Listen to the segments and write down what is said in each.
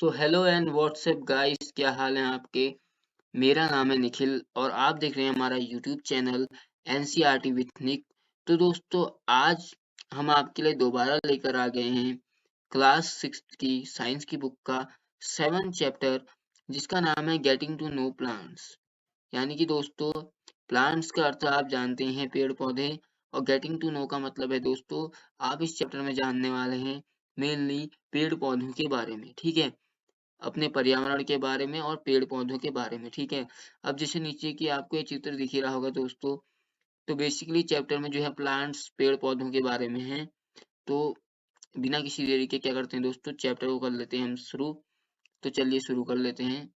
So hello and WhatsApp guys, क्या हाल है आपके। मेरा नाम है निखिल और आप देख रहे हैं हमारा यूट्यूब चैनल एनसीईआरटी विथ निक। तो दोस्तों, आज हम आपके लिए दोबारा लेकर आ गए हैं क्लास 6 की साइंस की बुक का 7 चैप्टर, जिसका नाम है गेटिंग टू नो प्लांट्स। यानी कि दोस्तों, प्लांट्स का अर्थ आप जानते हैं पेड़ पौधे, और गेटिंग टू नो का मतलब है दोस्तों, आप इस चैप्टर में जानने वाले हैं मेनली पेड़ पौधों के बारे में। ठीक है, अपने पर्यावरण के बारे में और पेड़ पौधों के बारे में। ठीक है, अब जैसे नीचे की आपको ये चित्र दिख ही रहा होगा दोस्तों, तो बेसिकली चैप्टर में जो है प्लांट्स पेड़ पौधों के बारे में है। तो बिना किसी देरी के क्या करते हैं दोस्तों, चैप्टर को कर लेते हैं हम शुरू। तो चलिए शुरू कर लेते हैं।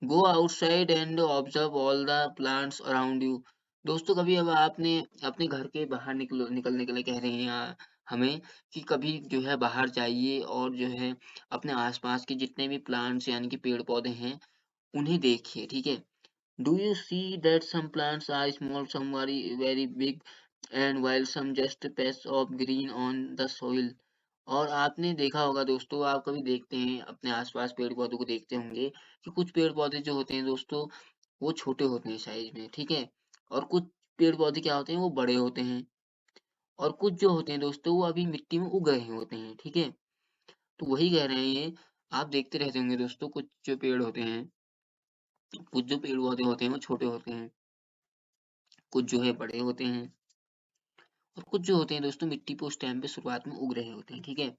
Go outside and observe all the plants around you. दोस्तों, कभी अब आपने अपने घर के बाहर निकलने के लिए कह रहे हैं हमें कि कभी जो है बाहर जाइए और जो है अपने आसपास के जितने भी प्लांट्स यानी कि पेड़ पौधे हैं उन्हें देखिए। ठीक है, do you see that some plants are small, some very very big, and while some just patch of green on the soil। और आपने देखा होगा दोस्तों, आप कभी देखते हैं अपने आसपास पेड़ पौधों को देखते होंगे कि कुछ पेड़ पौधे जो होते हैं दोस्तों, वो छोटे होते हैं साइज में। ठीक है, और कुछ पेड़ पौधे क्या होते हैं, वो बड़े होते हैं, और कुछ जो होते हैं दोस्तों वो अभी मिट्टी में उग रहे होते हैं। ठीक है, तो वही कह रहे हैं ये। आप देखते रहते होंगे दोस्तों, कुछ जो पेड़ होते हैं, कुछ जो पेड़ पौधे होते हैं वो छोटे होते हैं, कुछ जो है बड़े होते हैं, और कुछ जो होते हैं दोस्तों मिट्टी पे उस टाइम पे शुरुआत में उग रहे होते हैं। ठीक है,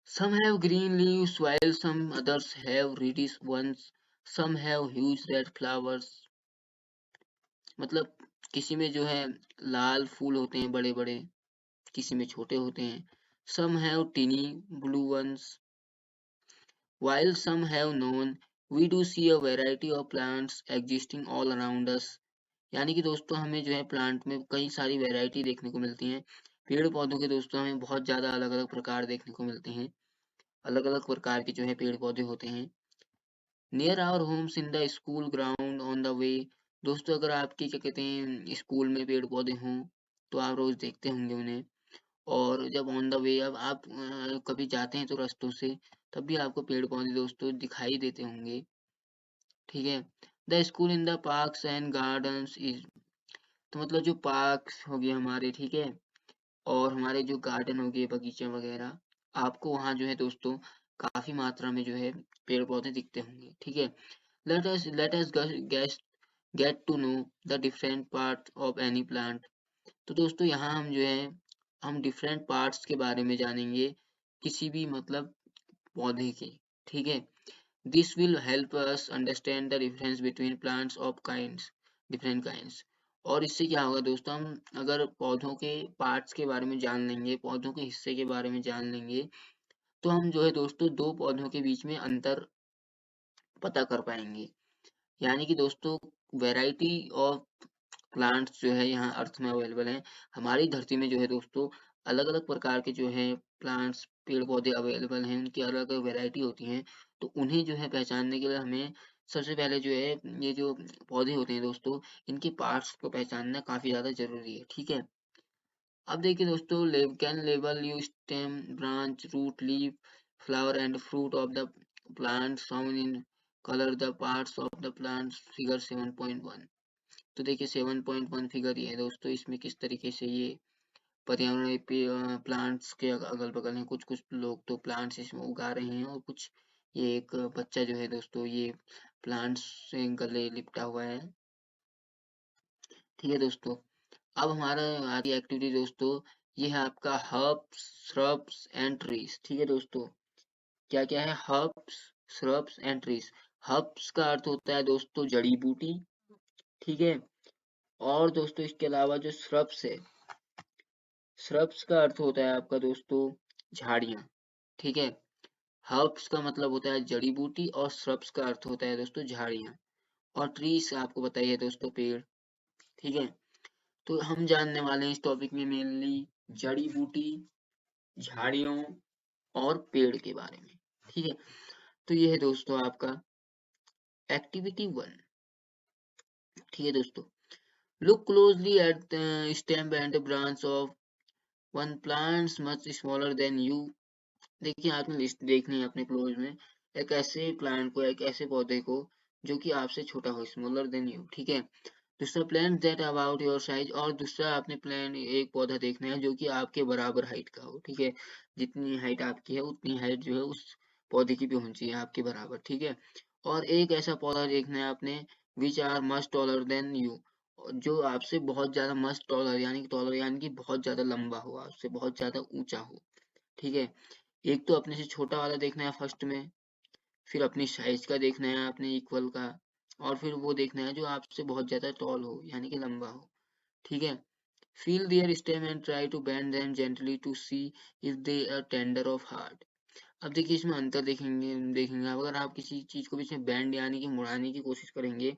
some have green leaves while some others have reddish ones, some have huge red flowers। मतलब किसी में जो है लाल फूल होते हैं बड़े बड़े, किसी में छोटे होते हैं। some have teeny blue ones while some have none। we do see a variety of plants existing all around us। यानी कि दोस्तों, हमें जो है प्लांट में कई सारी वैरायटी देखने को मिलती हैं। पेड़ पौधों के दोस्तों हमें बहुत ज्यादा अलग अलग प्रकार देखने को मिलते हैं। अलग अलग प्रकार के जो है पेड़ पौधे होते हैं। Near our homes in the school ground on the way. दोस्तों, अगर आपके क्या कहते हैं स्कूल में पेड़ पौधे हों तो आप रोज देखते होंगे उन्हें। और जब ऑन द वे अब आप कभी जाते हैं तो रास्तों से, तब भी आपको पेड़ पौधे दोस्तों दिखाई देते होंगे। ठीक है, the school in the parks and gardens is. तो मतलब जो पार्क्स हो गए हमारे, ठीक है, और हमारे जो गार्डन हो गए, बगीचे वगैरह, आपको वहाँ जो है दोस्तों काफी मात्रा में जो है पेड़ पौधे दिखते होंगे। ठीक है, let us get to know the different parts of any plant। तो दोस्तों, यहाँ हम जो है हम डिफरेंट पार्ट्स के बारे में जानेंगे किसी भी मतलब पौधे के। ठीक है, this will help us understand the difference between plants of kinds, different kinds. और इससे क्या होगा दोस्तों, हम अगर पौधों के पार्ट्स के बारे में जान लेंगे, पौधों के हिस्से के बारे में जान लेंगे, तो हम जो है दोस्तों दो पौधों के बीच में अंतर पता कर पाएंगे। यानी कि दोस्तों, वैरायटी ऑफ प्लांट्स जो है यहाँ अर्थ में अवेलेबल हैं। हमारी धरती में जो है दोस्तों अलग अलग प्रकार के जो है प्लांट्स पेड़ पौधे अवेलेबल हैं, उनकी अलग अलग वैरायटी होती हैं। तो उन्हें जो है पहचानने के लिए हमें सबसे पहले जो है ये जो पौधे होते हैं दोस्तों, इनके पार्ट्स को पहचानना काफी ज्यादा जरूरी है। ठीक है, अब देखिए दोस्तों, can label you stem, branch, root, leaf, flower and fruit of the plant found in colour the parts of the plant, figure 7.1। तो देखिए 7.1 फिगर ये है दोस्तों, इसमें किस तरीके से ये पर्यावरण पे प्लांट्स के अगल बगल हैं। कुछ कुछ लोग तो प्लांट्स इसमें उगा रहे हैं, और कुछ ये एक बच्चा जो है दोस्तों ये प्लांट्स से गले लिपटा हुआ है। ठीक है दोस्तों, अब हमारा आगे एक्टिविटी दोस्तों, ये है आपका हर्ब्स, श्रब्स एंड ट्रीज। ठीक है दोस्तों, क्या क्या है herbs, shrubs and trees. Herbs का अर्थ होता है दोस्तों जड़ी बूटी। ठीक है, और दोस्तों इसके अलावा जो श्रब्स है, श्रब्स का अर्थ होता है आपका दोस्तों झाड़ियाँ। ठीक है, हर्ब्स का मतलब होता है जड़ी बूटी, और श्रब्स का अर्थ होता है दोस्तों झाड़ियाँ, और ट्रीज आपको बताइए दोस्तों पेड़। ठीक है, तो हम जानने वाले हैं इस टॉपिक में मेनली जड़ी बूटी, झाड़ियों और पेड़ के बारे में। ठीक है, तो ये है दोस्तों आपका एक्टिविटी 1। ठीक है दोस्तों, look closely at the stem and branch of one plants much smaller than you. देखिए आपने लिस्ट देखनी है अपने क्लोज में, एक ऐसे प्लांट को, एक ऐसे पौधे को जो कि आपसे छोटा हो, स्मॉलर देन यू, ठीक है। दूसरा plant that about your size, और दूसरा आपने प्लान एक पौधा देखना है जो कि आपके बराबर हाइट का हो, ठीक है। जितनी हाइट आपकी है उतनी हाइट जो है उस पौधे की भी होनी चाहिए आपके बराबर, ठीक है। और एक ऐसा पौधा देखना है आपने which are much taller than you, जो आपसे बहुत ज्यादा मच टॉलर यानी कि बहुत ज्यादा लंबा हो, आपसे बहुत ज्यादा ऊंचा हो, ठीक है। एक तो अपने से छोटा वाला देखना है फर्स्ट में, फिर अपनी साइज का देखना है आपने इक्वल का, और फिर वो देखना है जो आपसे बहुत ज्यादा टॉल हो यानी कि लंबा हो, ठीक है। Feel their stem and try to bend them gently to see if they are tender of hard. अब देखिए इसमें अंतर देखेंगे आप, अगर आप किसी चीज को बीच में बैंड यानी कि मुड़ाने की कोशिश करेंगे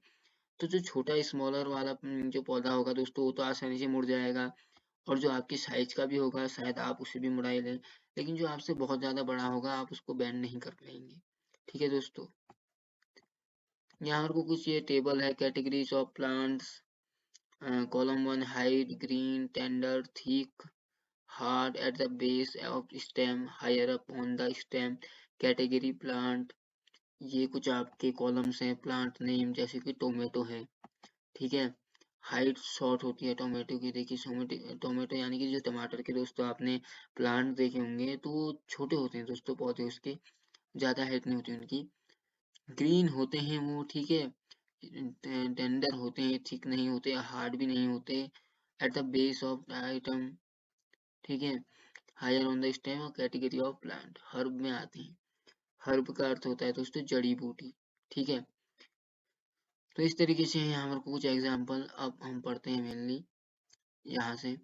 तो जो छोटा स्मॉलर वाला जो पौधा होगा दोस्तों वो तो आसानी से मुड़ जाएगा, और जो आपकी साइज का भी होगा शायद आप उसे भी मुड़ा ही लें, लेकिन जो आपसे बहुत ज्यादा बड़ा होगा आप उसको बेंड नहीं कर पाएंगे, ठीक है दोस्तों। यहाँ पर कुछ ये टेबल है, categories of plants, column one height, green, tender, thick, hard at the base of stem, higher up on the stem, category plant. ये कुछ आपके कॉलम्स हैं, प्लांट नेम जैसे कि टोमेटो है, ठीक है। हाइट शॉर्ट होती है टोमेटो की, देखिए टोमेटो यानी कि जो टमाटर के दोस्तों आपने प्लांट देखे होंगे तो वो छोटे होते हैं दोस्तों पौधे उसके, ज्यादा हाइट नहीं होती उनकी। ग्रीन होते हैं वो, ठीक है। टेंडर होते हैं, थिक नहीं होते, हार्ड भी नहीं होते, eight the base of the item, ठीक है। हायर ऑन द स्टेम और कैटेगरी ऑफ प्लांट, हर्ब में आते हैं। हर्ब का अर्थ होता है दोस्तों जड़ी बूटी, ठीक है। तो इस तरीके से यहाँ पर कुछ एग्जाम्पल अब हम पढ़ते हैं मेनली यहाँ से।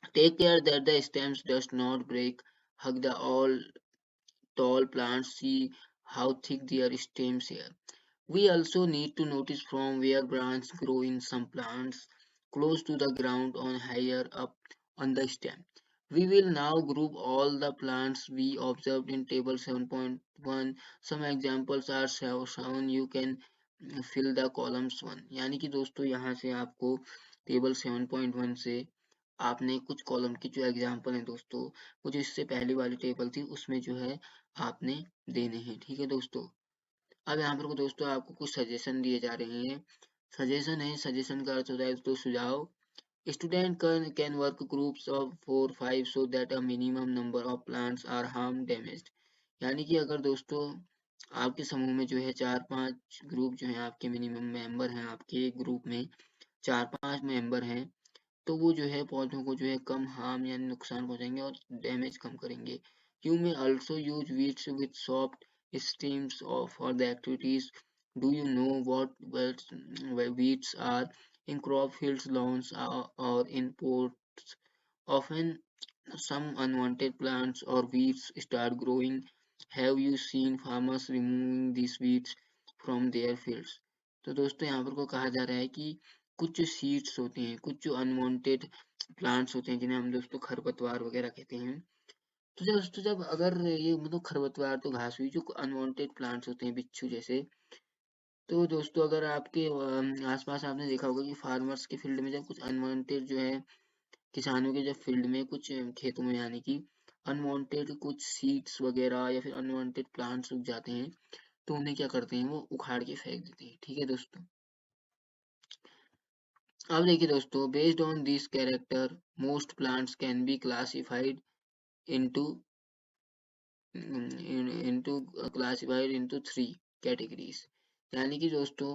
Take care that the stems does not break. Hug the all tall plants. See how thick their stems are. We also need to notice from where branches grow in some plants, close to the ground or higher up on the stem. We will now group all the plants we observed in table 7.1. Some examples are shown. You can fill the columns one. यानी कि दोस्तों यहाँ से आपको table 7.1 से आपने कुछ column की जो एग्जाम्पल है दोस्तों, वो जो इससे पहली वाली टेबल थी उसमें जो है आपने देने हैं, ठीक है दोस्तों। अब यहाँ पर को दोस्तों आपको कुछ सजेशन दिए जा रहे हैं। सजेशन है, सजेशन का अर्थ होता है दोस्तों सुझाव। Student can work groups of 4-5 so that a minimum number of plants are harm damaged। यानी कि अगर दोस्तों आपके समूह में जो है 4-5 ग्रुप जो है, आपके मिनिमम मेंबर हैं, आपके एक ग्रुप में 4-5 मेंबर हैं, तो वो जो है पौधों को जो है कम हार्म यानी नुकसान पहुंचाएंगे और डैमेज कम करेंगे। You may also use weeds with soft stems for the activities. Do you know what weeds are? In crop fields, lawns, or in pots, often some unwanted plants or weeds start growing. Have you seen farmers removing these weeds from their fields? तो दोस्तों यहाँ पर को कहा जा रहा है कि कुछ जो सीड्स होते हैं, कुछ जो अनवांटेड प्लांट्स होते हैं जिन्हें हम दोस्तों खरपतवार वगैरह कहते हैं, तो दोस्तों जब अगर ये मतलब खरपतवार तो घास हुई, जो अनवांटेड प्लांट्स होते हैं बिच्छू जैसे, तो दोस्तों अगर आपके आसपास आपने देखा होगा कि फार्मर्स के फील्ड में जब कुछ अनवांटेड जो है, किसानों के जब फील्ड में कुछ खेतों में यानी कि अनवांटेड कुछ सीड्स वगैरह या फिर अनवांटेड प्लांट्स उग जाते हैं, तो उन्हें क्या करते हैं, वो उखाड़ के फेंक देते हैं, ठीक है दोस्तों। अब देखिए दोस्तों, based on this character most plants can be classified into into classified into 3 categories. यानी कि दोस्तों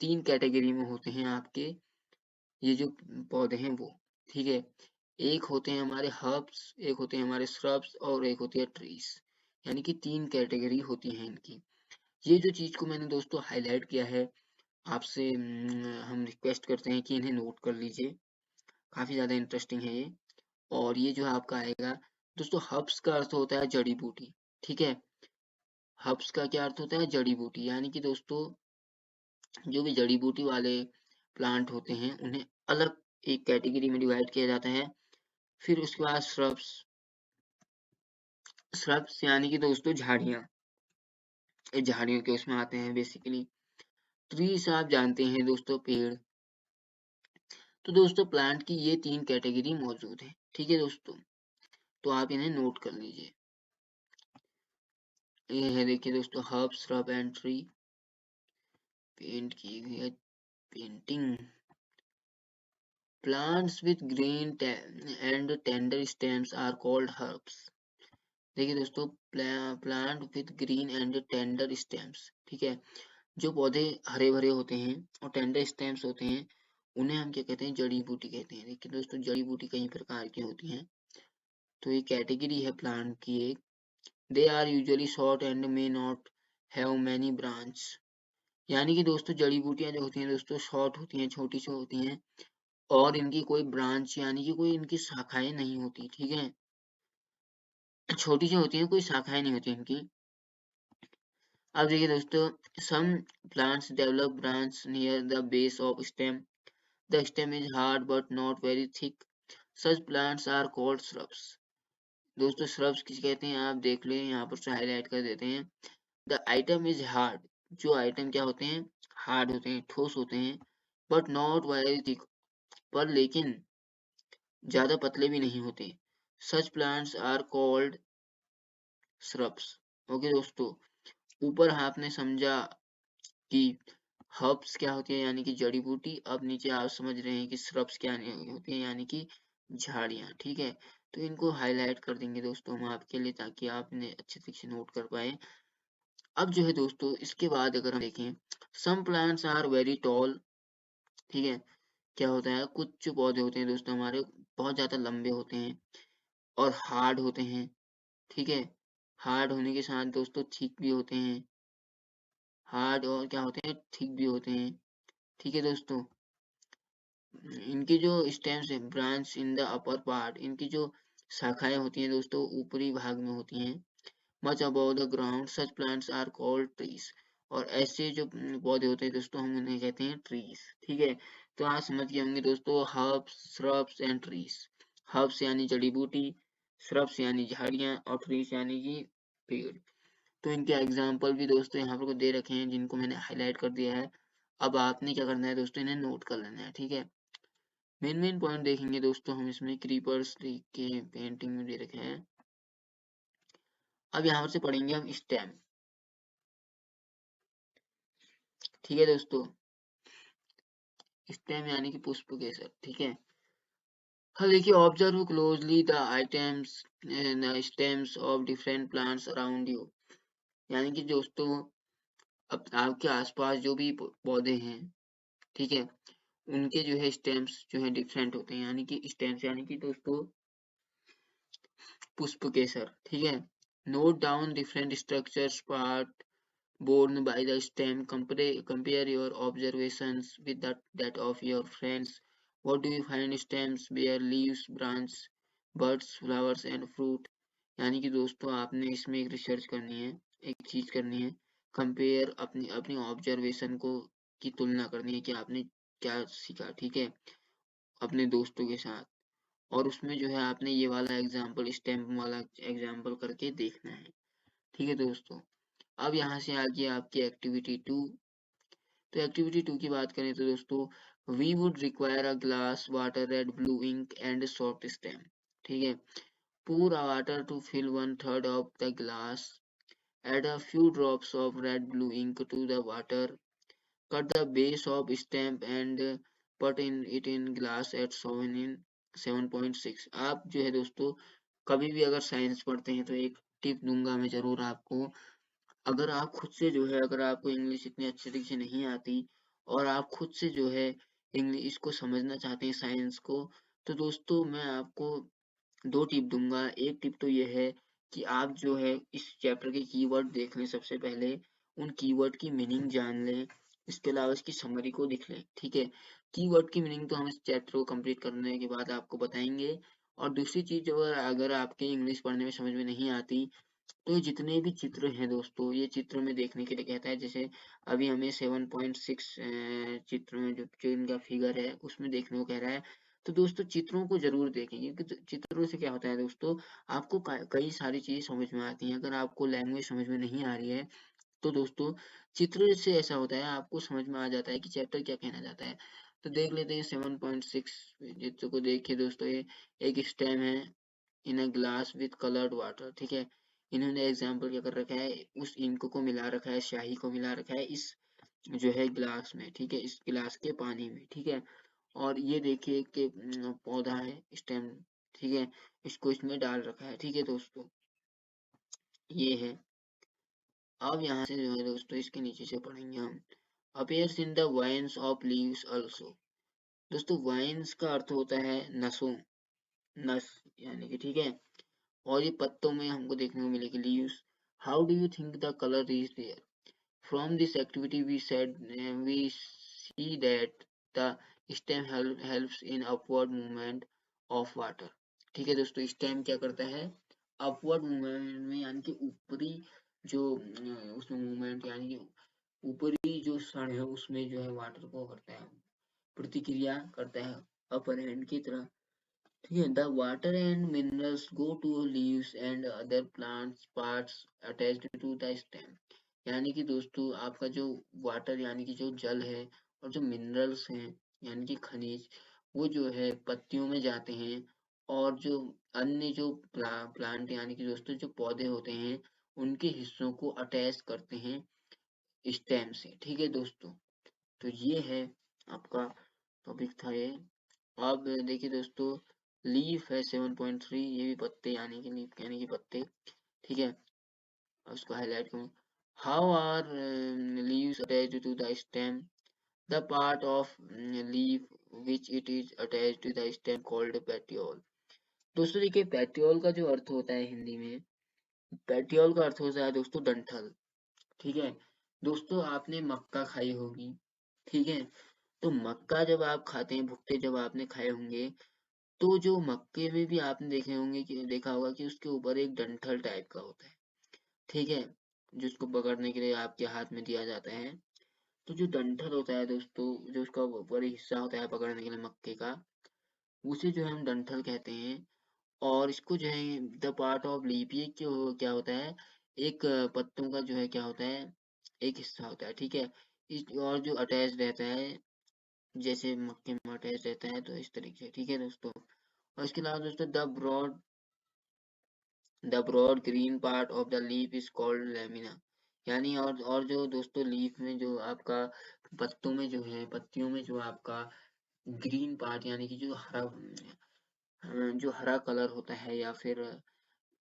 3 कैटेगरी में होते हैं आपके ये जो पौधे हैं वो, ठीक है। एक होते हैं हमारे हर्ब्स, एक होते हैं हमारे श्रब्स, और एक होती है ट्रीज। यानी कि 3 कैटेगरी होती हैं इनकी। ये जो चीज को मैंने दोस्तों हाईलाइट किया है आपसे, हम रिक्वेस्ट करते हैं कि इन्हें नोट कर लीजिए, काफी ज्यादा इंटरेस्टिंग है ये। और ये जो आपका आएगा दोस्तों, हर्ब्स का अर्थ होता है जड़ी बूटी, ठीक है। हर्ब्स का क्या अर्थ होता है, जड़ी बूटी, यानी कि दोस्तों जो भी जड़ी बूटी वाले प्लांट होते हैं उन्हें अलग एक कैटेगरी में डिवाइड किया जाता है। फिर उसके बाद श्रब्स, श्रब्स यानी कि दोस्तों झाड़ियाँ, ये झाड़ियों के उसमें आते हैं बेसिकली। ट्रीज आप जानते हैं दोस्तों, पेड़। तो दोस्तों प्लांट की ये 3 कैटेगरी मौजूद है, ठीक है दोस्तों। तो आप इन्हें नोट कर लीजिए। ये है देखिए दोस्तों herb shrub and tree, paint की गई है painting. Plants with green and tender stems are called herbs. देखिए दोस्तों plant with green and tender stems, ठीक है, जो पौधे हरे भरे होते हैं और टेंडर स्टेम्स होते हैं उन्हें हम क्या कहते हैं, जड़ी बूटी कहते हैं। देखिए दोस्तों जड़ी बूटी कई प्रकार की होती हैं, तो ये कैटेगरी है प्लांट की एक। They are usually short and may not have many branch. यानी कि दोस्तों जड़ी बूटियां जो होती हैं दोस्तों शॉर्ट होती हैं, छोटी सी होती हैं और इनकी कोई ब्रांच यानी कि कोई इनकी शाखाएं नहीं होती, ठीक है, छोटी सी होती हैं, कोई शाखाएं नहीं होती इनकी। अब देखिए दोस्तों some plants develop branch near the base of stem, the stem is hard but not very thick, such plants are called shrubs। दोस्तों shrubs किसे कहते हैं आप देख लें, यहाँ पर से हाईलाइट कर देते हैं। द आइटम इज हार्ड, जो आइटम क्या होते हैं, हार्ड होते हैं, ठोस होते हैं, बट नॉट वेरी थिक, पर लेकिन ज्यादा पतले भी नहीं होते। Such plants are called shrubs। ओके दोस्तों, ऊपर आपने समझा कि हर्ब्स क्या होती है यानी कि जड़ी बूटी, अब नीचे आप समझ रहे हैं कि shrubs क्या होती है यानी कि झाड़ियाँ, ठीक है। तो इनको हाईलाइट कर देंगे दोस्तों हम आपके लिए ताकि आप इन्हें अच्छे तरीके से नोट कर पाए। अब जो है दोस्तों इसके बाद अगर हम देखें, some plants are very tall, ठीक है, क्या होता है कुछ जो पौधे होते हैं दोस्तों हमारे बहुत ज्यादा लंबे होते हैं और हार्ड होते हैं, ठीक है, हार्ड होने के साथ दोस्तों ठीक भी होते हैं, हार्ड और क्या होते हैं ठीक भी होते हैं, ठीक है दोस्तों। इनकी जो स्टेम्स है branch in the upper part, इनकी जो शाखाएं होती हैं दोस्तों ऊपरी भाग में होती हैं, much above the ground, such plants are called trees. और ऐसे जो पौधे होते हैं दोस्तों हम उन्हें कहते हैं ट्रीज, ठीक है। तो आप समझ गए होंगे दोस्तों herbs shrubs and trees. Herbs यानी जड़ी बूटी, श्रब्स यानी झाड़ियाँ और ट्रीज यानी कि पेड़। तो इनके एग्जाम्पल भी दोस्तों यहाँ पर दे रखे हैं जिनको मैंने हाईलाइट कर दिया है। अब आपने क्या करना है दोस्तों, इन्हें नोट कर लेना है, ठीक है। मेन पॉइंट देखेंगे दोस्तों हम इसमें, क्रीपर्स के पेंटिंग में दे रखे हैं। अब यहाँ से पढ़ेंगे हम स्टेम, ठीक है दोस्तों, स्टेम यानी कि पुष्प केसर, ठीक है। हाँ देखिए, observe closely the items stems of different plants around you. यानी कि दोस्तों अब आपके आसपास जो भी पौधे हैं, ठीक है, उनके जो है स्टेम्स जो है डिफरेंट होते हैं, यानी कि स्टेम्स यानी कि दोस्तों पुष्प केसर, ठीक है। Note down different structures part borne by the stem. Compare your observations with that of your friends. What do you find? Stems bear leaves, branch, buds, flowers and fruit. यानी कि दोस्तों आपने इसमें एक रिसर्च करनी है, एक चीज करनी है, कंपेयर अपनी अपनी ऑब्जर्वेशन को की तुलना करनी है कि आपने क्या सीखा, ठीक है, अपने दोस्तों के साथ। और उसमें जो है आपने ये वाला एग्जाम्पल स्टेम वाला एग्जाम्पल करके देखना है, ठीक है दोस्तों। अब यहाँ से आ गया आपकी एक्टिविटी 2। तो एक्टिविटी 2 की बात करें तो दोस्तों we would require a glass water red blue ink and soft stem, ठीक है। pour water to fill 1/3 of the glass, add a few drops of red blue ink to the water, cut the base of stamp and put in it in glass at 7.6। आप जो है दोस्तों कभी भी अगर science पढ़ते हैं तो एक टिप दूंगा मैं जरूर आपको, अगर आप खुद से जो है अगर आपको इंग्लिश इतनी अच्छी तरीके से नहीं आती और आप खुद से जो है इंग्लिश को समझना चाहते हैं साइंस को, तो दोस्तों मैं आपको दो टिप दूंगा। एक टिप तो ये है कि आप जो है इस चैप्टर के कीवर्ड देख लें सबसे पहले, उन कीवर्ड की मीनिंग जान लें, इसके अलावा इसकी समरी को लिख लें, ठीक है। कीवर्ड की मीनिंग तो हम इस चैप्टर को कंप्लीट करने के बाद आपको बताएंगे। और दूसरी चीज अगर अगर आपके इंग्लिश पढ़ने में समझ में नहीं आती, तो ये जितने भी चित्र हैं दोस्तों ये चित्र में देखने के लिए कहता है, जैसे अभी हमें 7.6 चित्र में जो इनका फिगर है उसमें देखने को कह रहा है। तो दोस्तों चित्रों को जरूर देखें क्योंकि चित्रों से क्या होता है दोस्तों, आपको कई सारी चीजें समझ में आती हैं। अगर आपको लैंग्वेज समझ में नहीं आ रही है तो दोस्तों चित्र से ऐसा होता है आपको समझ में आ जाता है कि चैप्टर क्या कहना चाहता है। तो देख लेते हैं 7.6 चित्र को देखिए दोस्तों, ये एक स्टेम है in a glass with coloured water, ठीक है। इन्होंने एग्जाम्पल क्या कर रखा है, उस इंक को मिला रखा है, स्याही को मिला रखा है इस जो है ग्लास में, ठीक है, इस गिलास के पानी में, ठीक है। और ये देखिए कि पौधा है, स्टेम, ठीक है, इसको इसमें डाल रखा है, ठीक है दोस्तों, ये है। अब यहाँ से जो है दोस्तों इसके नीचे से पढ़ेंगे हम, appears in the veins of leaves also. दोस्तों वाइन्स का अर्थ होता है नसों, नस यानी कि, ठीक है, और ये पत्तों में हमको देखने को मिलेगी leaves. How do you think the colour is there? From this activity, we see that the stem helps in upward movement of water. ठीक है दोस्तों, स्टेम क्या करता है, अपवर्ड मूवमेंट में, यानी कि ऊपरी जो उसमें मूवमेंट, यानी कि ऊपरी जो क्षण है उसमें जो है वाटर को करता है, प्रतिक्रिया करता है अपर हैंड की तरह, ठीक है। The water and minerals go to leaves and other plants parts attached to the stem. यानी कि दोस्तों आपका जो वाटर यानी कि जो जल है और जो मिनरल्स हैं यानी कि खनिज, वो जो है पत्तियों में जाते हैं, और जो अन्य जो प्लांट यानी कि दोस्तों जो पौधे होते हैं उनके हिस्सों को अटैच करते हैं स्टेम से, ठीक है दोस्तों। तो ये है आपका टॉपिक था ये। अब देखिए दोस्तों, लीफ है 7.3, ये भी पत्ते यानी कि लीफ यानी कि पत्ते, ठीक है, उसको हाईलाइट करूँ। How are leaves attached to the stem? The part of leaf which it is attached to the stem called petiole. दोस्तों देखिए, पेटियोल का जो अर्थ होता है हिंदी में, पेटियोल का अर्थ होता है दोस्तों डंठल, ठीक है। दोस्तों आपने मक्का खाई होगी, ठीक है, तो मक्का जब आप खाते हैं, भुट्टे जब आपने खाए होंगे, तो जो मक्के में भी आपने देखे होंगे कि देखा होगा कि उसके ऊपर एक डंठल टाइप का होता है, ठीक है, जिसको पकड़ने के लिए आपके हाथ में दिया जाता है। तो जो डंठल होता है दोस्तों, जो उसका ऊपरी हिस्सा होता है पकड़ने के लिए मक्के का, उसे जो है हम डंठल कहते हैं। और इसको जो है द पार्ट ऑफ लीफ, ये क्यों क्या होता है, एक पत्तों का जो है क्या होता है, एक हिस्सा होता है, ठीक है। और जो अटैच रहता है, जैसे मक्के में अटैच रहता है, तो इस तरीके से, ठीक है दोस्तों। और इसके अलावा दोस्तों the broad green part of the leaf is called lamina. यानी और जो दोस्तों लीफ में जो आपका पत्तों में जो है, पत्तियों में जो आपका ग्रीन पार्ट यानी कि जो हरा जो हरा कलर होता है, या फिर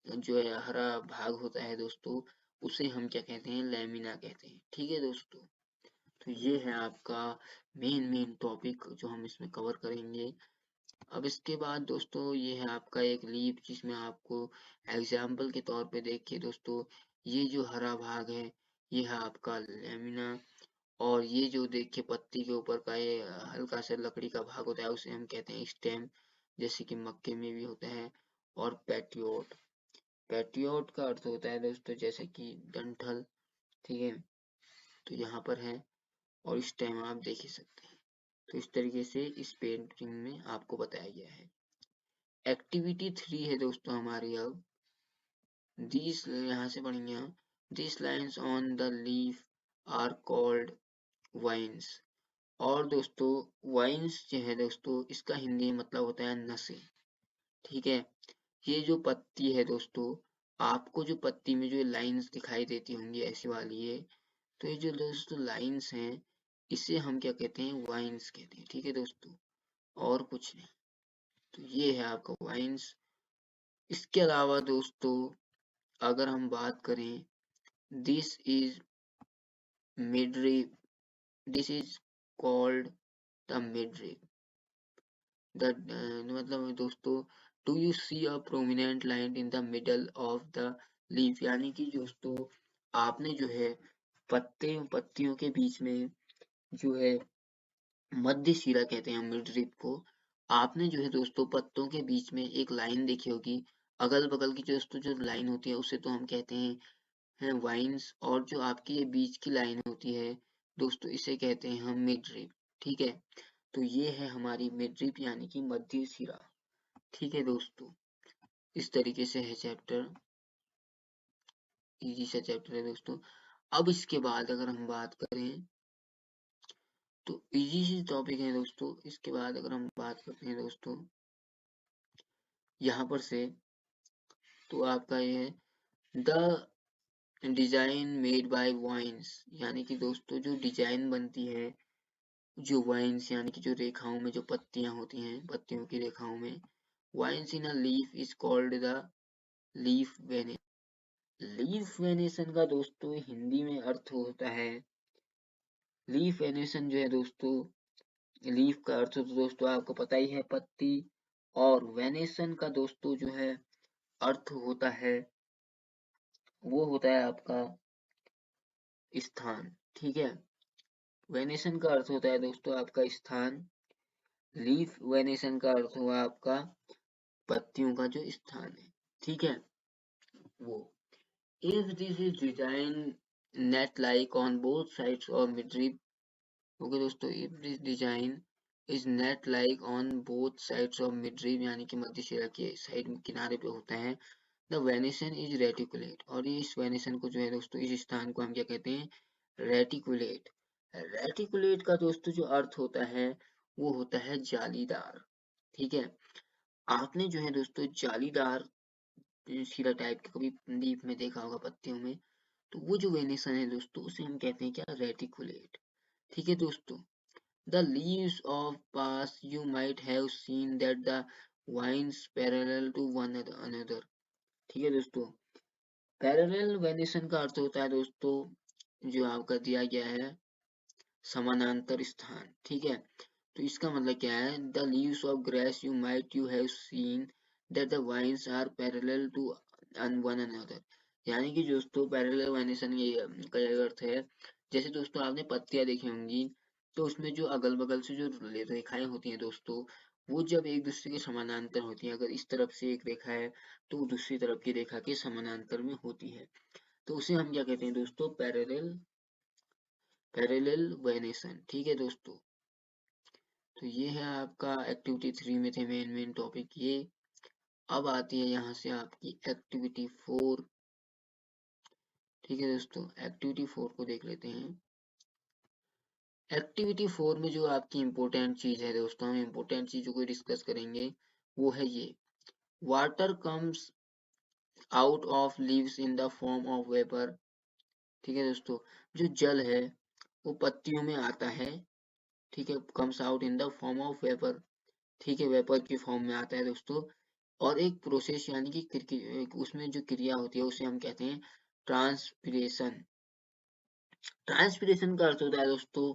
जो है हरा भाग होता है दोस्तों, उसे हम क्या कहते हैं, लैमिना कहते हैं, ठीक है दोस्तों। तो ये है आपका मेन टॉपिक जो हम इसमें कवर करेंगे। अब इसके बाद दोस्तों ये है आपका एक लीफ, जिसमें आपको एग्जाम्पल के तौर पे देखिए दोस्तों, ये जो हरा भाग है ये है आपका लेमिना, और ये जो देखिए पत्ती के ऊपर का ये हल्का सा लकड़ी का भाग होता है उसे हम कहते हैं स्टेम, जैसे कि मक्के में भी होता है। और पेटियोट, पेटियोट का अर्थ होता है दोस्तों जैसे कि डंठल, ठीक है, तो यहाँ पर है, और स्टेम आप देख ही सकते हैं। तो इस तरीके से इस पेंटिंग में आपको बताया गया है। एक्टिविटी 3 है दोस्तों हमारी अब, these यहाँ से पढ़ेंगे हम, these lines on the leaf are called vines। और दोस्तों वाइन्स जो है दोस्तों, इसका हिंदी में मतलब होता है नसें, ठीक है। ये जो पत्ती है दोस्तों, आपको जो पत्ती में जो लाइंस दिखाई देती होंगी ऐसी वाली है, तो ये जो दोस्तों लाइंस हैं, इसे हम क्या कहते हैं, वाइन्स कहते हैं, ठीक है दोस्तों, और कुछ नहीं। तो ये है आपका वाइन्स। इसके अलावा दोस्तों अगर हम बात करें, this is midrib, this is called the midrib। The मतलब दोस्तों, do you see a prominent line in the middle of the leaf, यानी कि दोस्तों आपने जो है पत्तियों के बीच में जो है मध्य शिरा कहते हैं हम मिडरिप को, आपने जो है दोस्तों पत्तों के बीच में एक लाइन देखी होगी, अगल बगल की दोस्तों जो लाइन होती है उसे तो हम कहते हैं वाइन्स, और जो आपकी ये बीच की लाइन होती है दोस्तों, इसे कहते हैं हम मिड रिप, ठीक है। तो ये है हमारी मिड रिप यानी कि मध्य सिरा, ठीक है दोस्तों। इस तरीके से है चैप्टर, इजी सा चैप्टर है दोस्तों। अब इसके बाद अगर हम बात करें, तो इजी सी टॉपिक है दोस्तों। इसके बाद अगर हम बात करते हैं दोस्तों यहाँ पर से, तो आपका ये है the design made by veins, यानी कि दोस्तों जो डिजाइन बनती है, जो वाइन्स यानी कि जो रेखाओं में जो पत्तियां होती हैं, पत्तियों की रेखाओं में, veins in a leaf is called the leaf venation. Leaf venation का दोस्तों हिंदी में अर्थ होता है, लीफ वेनेशन जो है दोस्तों, लीफ का अर्थ तो दोस्तों आपको पता ही है पत्ती, और वेनेशन का दोस्तों जो है अर्थ होता है, वो होता है आपका स्थान। ठीक है, वेनेशन का अर्थ होता है दोस्तों आपका स्थान, लीफ वेनेशन का अर्थ हुआ आपका पत्तियों का जो स्थान है। ठीक है, वो if this is design net like on both sides of midrib, okay दोस्तों, if this design is net like on both sides of midrib, यानी कि मध्य शिरा के साइड किनारे पे होता है, the venation is reticulate, और ये इस वेनेशन को जो है दोस्तों, इस स्थान को हम क्या कहते हैं, रेटिकुलेट। रेटिकुलेट का दोस्तों जो अर्थ होता है वो होता है जालीदार। ठीक है, आपने जो है दोस्तों जालीदार शिरा टाइप के कभी लीफ में देखा होगा, पत्तियों में, तो वो जो वेनेशन है दोस्तों उसे हम कहते हैं क्या, रेटिकुलेट। ठीक है दोस्तों, द लीव्स ऑफ पास you might have seen that the veins parallel to one another. ठीक है दोस्तों, पैरेलल वेनेशन का अर्थ होता है दोस्तों जो आपका दिया गया है समानांतर स्थान। ठीक है, तो इसका मतलब क्या है, the leaves of grass you have seen that the veins are parallel to one another, यानी कि दोस्तों पैरेलल वेनेशन ये का ये अर्थ है, जैसे दोस्तों आपने पत्तियां देखी होंगी, तो उसमें जो अगल बगल से जो रेखाएं होती हैं दोस्तों, वो जब एक दूसरे के समानांतर होती हैं, अगर इस तरफ से एक रेखा है तो दूसरी तरफ की रेखा के समानांतर में होती है, तो उसे हम क्या कहते हैं दोस्तों, पैरेलल वेनेशन। ठीक है दोस्तों, तो ये है आपका एक्टिविटी 3 में थे मेन टॉपिक ये। अब आती है यहाँ से आपकी एक्टिविटी 4। ठीक है दोस्तों, एक्टिविटी 4 को देख लेते हैं। एक्टिविटी 4 में जो आपकी इम्पोर्टेंट चीज है दोस्तों, हम इम्पोर्टेंट चीजों को डिस्कस करेंगे, वो है ये, water comes out of leaves in the form of vapour. ठीक है दोस्तों, जो जल है वो पत्तियों में आता है। ठीक है, comes out in the form of vapour. ठीक है, वेपर की फॉर्म में आता है दोस्तों, और एक प्रोसेस यानी कि उसमें जो क्रिया होती है उसे हम कहते हैं ट्रांसपिरेशन। ट्रांसपिरेशन का अर्थ होता है दोस्तों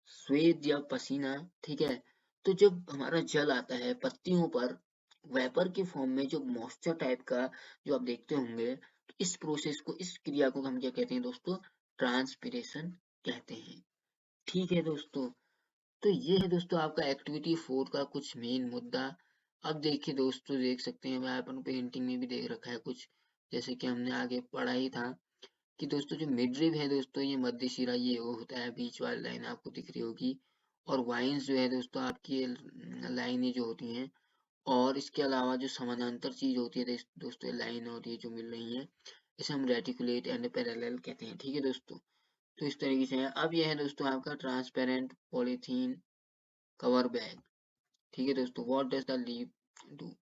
स्वेद या पसीना। ठीक है, तो जब हमारा जल आता है पत्तियों पर वेपर के फॉर्म में, जो मॉइस्चर टाइप का जो आप देखते होंगे, तो इस प्रोसेस को, इस क्रिया को हम क्या कहते हैं दोस्तों, ट्रांसपिरेशन कहते हैं। ठीक है दोस्तों, तो ये है दोस्तों आपका एक्टिविटी 4 का कुछ मेन मुद्दा। अब देखिए दोस्तों, देख सकते हैं मैं अपन पेंटिंग में भी देख रखा है कुछ, जैसे कि हमने आगे पढ़ा ही था कि दोस्तों जो मिडरिब है दोस्तों, ये मध्य शिरा ये वो होता है, बीच वाली लाइन आपको दिख रही होगी, और वाइन्स जो है दोस्तों आपकी लाइनें जो होती हैं, और इसके अलावा जो समानांतर चीज होती है दोस्तों, लाइन और ये जो मिल रही है, इसे हम रेटिकुलेट एंड पैरेलल कहते हैं। ठीक है दोस्तों, तो इस तरीके से है। अब यह है दोस्तों आपका ट्रांसपेरेंट पॉलीथीन कवर बैग। ठीक है दोस्तों, what does the leaf do.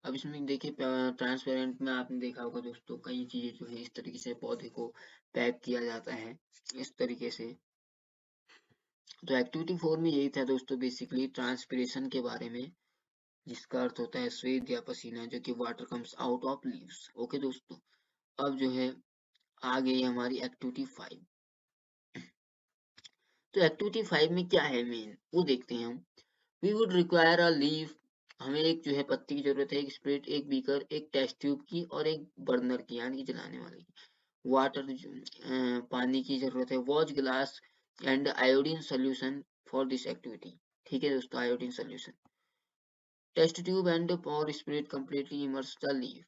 अब इसमें देखिए ट्रांसपेरेंट में आपने देखा होगा दोस्तों, कई चीजें जो है इस तरीके से पौधे को पैक किया जाता है इस तरीके से। तो एक्टिविटी 4 में यही था दोस्तों, बेसिकली ट्रांसपिरेशन के बारे में, जिसका अर्थ होता है स्वेद या पसीना, जो कि water comes out of leaves. Okay दोस्तों, अब जो है आ गई हमारी एक्टिविटी 5। तो एक्टिविटी 5 में क्या है मेन, वो देखते हैं हम। We would require a leaf, हमें एक जो है पत्ती की जरूरत है, एक स्प्रिट, एक बीकर, एक टेस्ट ट्यूब की, और एक बर्नर की यानी कि जलाने वाले की। वाटर, पानी की जरूरत है, watch glass and iodine solution for this activity. ठीक है दोस्तों, iodine solution, test tube and और spirit completely immerse the leaf.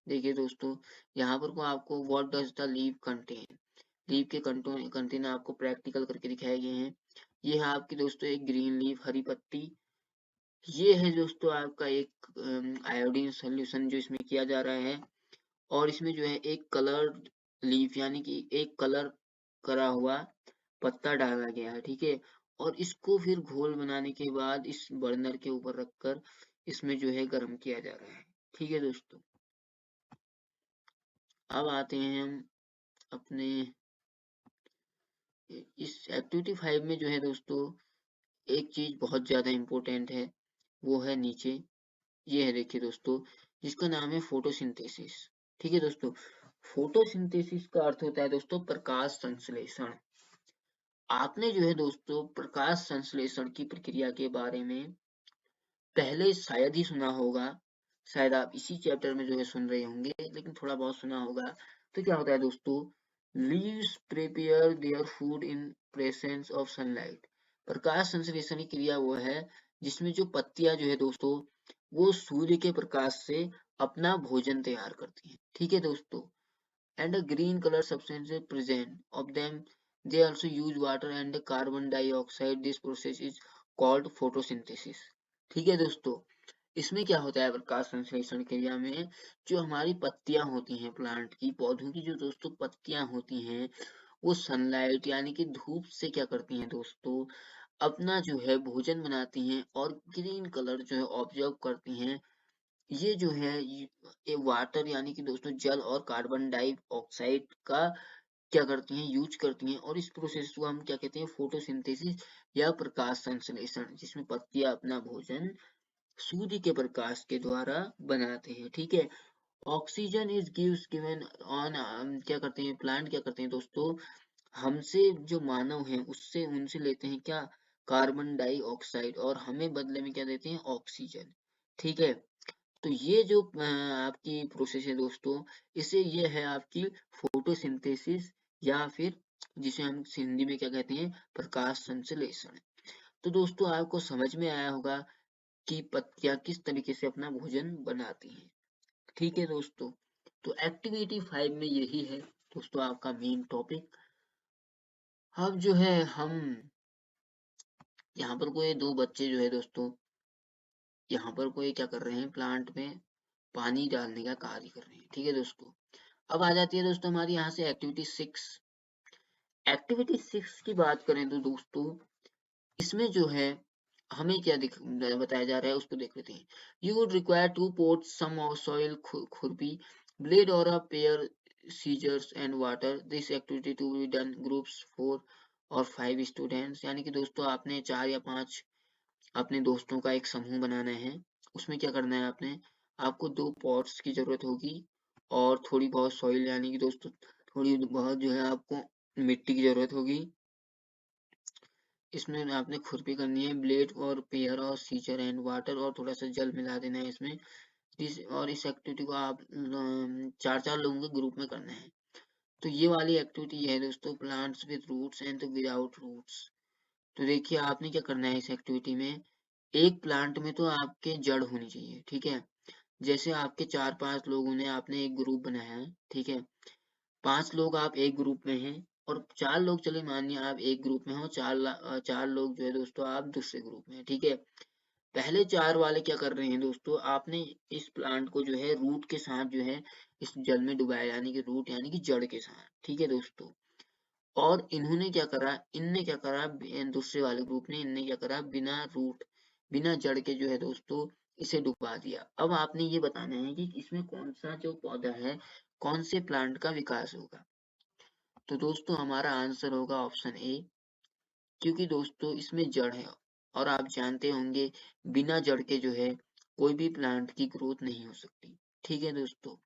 देखिए दोस्तों, यहाँ पर को आपको what does the leaf contain, leaf के कंटेनर आपको प्रैक्टिकल करके दिखाए गए हैं। ये है आपकी दोस्तों एक ग्रीन लीफ, हरी पत्ती। ये है दोस्तों आपका एक आयोडीन सोल्यूशन जो इसमें किया जा रहा है, और इसमें जो है एक कलर लीफ यानी कि एक कलर करा हुआ पत्ता डाला गया है। ठीक है, और इसको फिर घोल बनाने के बाद इस बर्नर के ऊपर रखकर इसमें जो है गर्म किया जा रहा है। ठीक है दोस्तों, अब आते हैं हम अपने इस एक्टिविटी 5 में जो है दोस्तों, एक चीज बहुत ज्यादा इम्पोर्टेंट है, वो है नीचे, ये है देखिए दोस्तों, जिसका नाम है फोटोसिंथेसिस। ठीक है दोस्तों, फोटोसिंथेसिस का अर्थ होता है दोस्तों प्रकाश संश्लेषण। आपने जो है दोस्तों प्रकाश संश्लेषण की प्रक्रिया के बारे में पहले शायद ही सुना होगा, शायद आप इसी चैप्टर में जो है सुन रहे होंगे, लेकिन थोड़ा बहुत सुना होगा। तो क्या होता है दोस्तों, leaves prepare their food in presence of sunlight. प्रकाश संश्लेषण की क्रिया वो है जिसमें जो पत्तियां जो है दोस्तों, वो सूर्य के प्रकाश से अपना भोजन तैयार करती हैं। ठीक है दोस्तों, and a green color substance is present of them. They also use water and carbon dioxide. This process is called photosynthesis. ठीक है दोस्तों, इसमें क्या होता है प्रकाश संश्लेषण क्रिया में, जो हमारी पत्तियां होती हैं प्लांट की, पौधों की जो दोस्तों पत्तियां होती हैं, वो सनलाइट यानी कि धूप से क्या करती हैं दोस्तों, अपना जो है भोजन बनाती हैं और ग्रीन कलर जो है ऑब्जर्व करती हैं। ये जो है ये वाटर यानी कि दोस्तों जल और कार्बन डाइऑक्साइड का क्या करती हैं, यूज करती हैं, और इस प्रोसेस को हम क्या कहते हैं, फोटोसिंथेसिस या प्रकाश संश्लेषण, जिसमें पत्तियां अपना भोजन सूर्य के प्रकाश के द्वारा बनाते हैं। ठीक है, ऑक्सीजन इज गिवन ऑन, क्या करते हैं प्लांट, क्या करते हैं दोस्तों, हमसे जो मानव हैं उससे उनसे लेते हैं क्या, कार्बन डाइऑक्साइड, और हमें बदले में क्या देते हैं, ऑक्सीजन। ठीक है, तो ये जो आपकी प्रोसेस है दोस्तों, इसे ये है आपकी फोटोसिंथेसिस, या फिर जिसे हम हिंदी में क्या कहते हैं, प्रकाश संश्लेषण। तो दोस्तों आपको समझ में आया होगा कि पत्तियां किस तरीके से अपना भोजन बनाती हैं। ठीक है दोस्तों, तो एक्टिविटी 5 में यही है दोस्तों आपका मेन टॉपिक। अब जो है हम यहाँ पर कोई दो बच्चे जो है दोस्तों, यहाँ पर कोई क्या कर रहे हैं, प्लांट में पानी डालने का कार्य कर रहे हैं। ठीक है दोस्तों, अब आ जाती है दोस्तों हमारी यहाँ से एक्टिविटी 6। एक्टिविटी 6 की बात करें तो दोस्तों, इसमें जो है हमें क्या बताया जा रहा है उसको देख लेते हैं। You would require to pot some of soil, खुरपी, ब्लेड और a pair, scissors and water. This activity to be done groups 4 और 5 स्टूडेंट्स। यानी कि दोस्तों आपने 4 या 5 अपने दोस्तों का एक समूह बनाना है। उसमें क्या करना है आपने, आपको 2 पॉट्स की जरूरत होगी और थोड़ी बहुत सॉइल यानी कि दोस्तों थोड़ी बहुत जो है आपको मिट्टी की जरूरत होगी। इसमें आपने खुरपी करनी है, ब्लेड और पेयर और सीजर एंड वाटर, और थोड़ा सा जल मिला देना है इसमें। इस एक्टिविटी को आप 4-4 लोगों के ग्रुप में करना है। तो ये वाली एक्टिविटी है दोस्तों, plants with roots and without roots. तो देखिए आपने क्या करना है इस एक्टिविटी में, एक प्लांट में तो आपके जड़ होनी चाहिए। ठीक है, जैसे आपके 4-5 लोगों ने आपने एक ग्रुप बनाया है। ठीक है, 5 लोग आप एक ग्रुप में हैं और 4 लोग, चलिए मानिए आप एक ग्रुप में हो, 4 लोग जो है दोस्तों आप दूसरे ग्रुप में हैं। ठीक है, पहले 4 वाले क्या कर रहे हैं दोस्तों, आपने इस प्लांट को जो है रूट के साथ जो है इस जल में डुबाया, यानी कि रूट यानी कि जड़ के साथ। ठीक है दोस्तों, और इन्होंने क्या करा, इनने क्या करा, दूसरे वाले ग्रुप ने, इनने क्या करा, बिना रूट बिना जड़ के जो है दोस्तों इसे डुबा दिया। अब आपने ये बताना है कि इसमें कौन सा जो पौधा है, कौन से प्लांट का विकास होगा। तो दोस्तों हमारा आंसर होगा ऑप्शन ए, क्योंकि दोस्तों इसमें जड़ है, और आप जानते होंगे बिना जड़ के जो है कोई भी प्लांट की ग्रोथ नहीं हो सकती। ठीक है दोस्तों,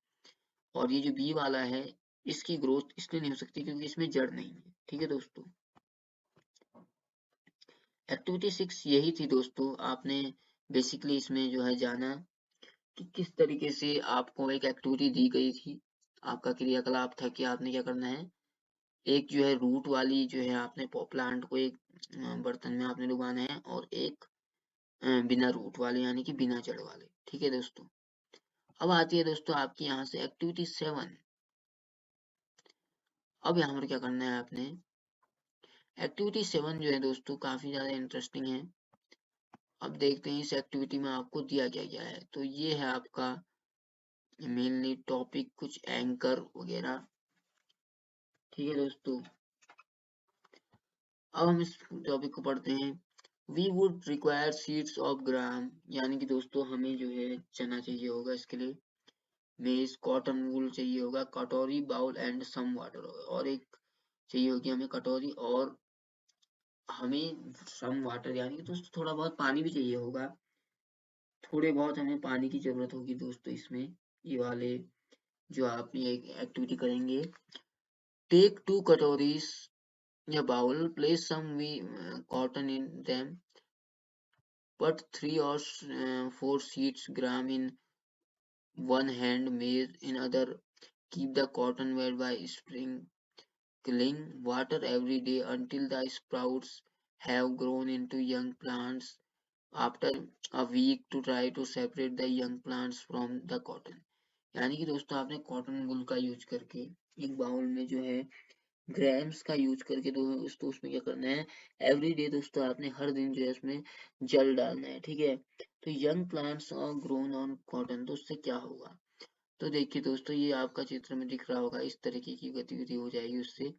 और ये जो बी वाला है, इसकी ग्रोथ इसलिए नहीं हो सकती क्योंकि इसमें जड़ नहीं है। ठीक है दोस्तों, एक्टिविटी 6 यही थी दोस्तों। आपने बेसिकली इसमें जो है जाना कि किस तरीके से आपको एक एक्टिविटी दी गई थी, आपका क्रियाकलाप था कि आपने क्या करना है, एक जो है रूट वाली जो है आपने प्लांट को एक बर्तन में आपने डुबाना है, और एक बिना रूट वाले यानी कि बिना जड़ वाले। ठीक है दोस्तों, अब आती है दोस्तों आपकी यहाँ से एक्टिविटी 7। अब यहाँ पर क्या करना है आपने, एक्टिविटी 7 जो है दोस्तों काफी ज्यादा इंटरेस्टिंग है। अब देखते हैं इस एक्टिविटी में आपको दिया क्या गया है। तो ये है आपका मेनली टॉपिक, कुछ एंकर वगैरह। ठीक है दोस्तों, अब हम इस टॉपिक को पढ़ते हैं। We would require seeds of gram, यानी कि दोस्तों हमें जो है चना चाहिए होगा इसके लिए। मेज, कॉटन वूल चाहिए होगा, कटोरी, बाउल एंड सम वाटर, और एक चाहिए होगी हमें कटोरी, और हमें सम वाटर यानी कि दोस्तों थोड़ा बहुत पानी भी चाहिए होगा। थोड़े बहुत हमें पानी की जरूरत होगी दोस्तों इसमें, ये वाले जो आप ये एक्टिविटी करेंगे। टेक टू कटोरीज या bowl, place some cotton in them, put 3 or 4 seeds gram in one hand, maize in other, keep the cotton wet by sprinkling water every day until the sprouts have grown into young plants. After a week to try to separate the young plants from the cotton। यानी कि दोस्तों आपने cotton wool का use करके एक bowl में जो है ग्राम्स का यूज करके दोस्तों उसमें क्या करना है, एवरी डे दोस्तों आपने हर दिन जो है उसमें जल डालना है, ठीक है। तो young plants are grown on cotton, तो उससे क्या होगा, तो देखिए दोस्तों ये आपका चित्र में दिख रहा होगा, इस तरीके की गतिविधि हो जाएगी उससे।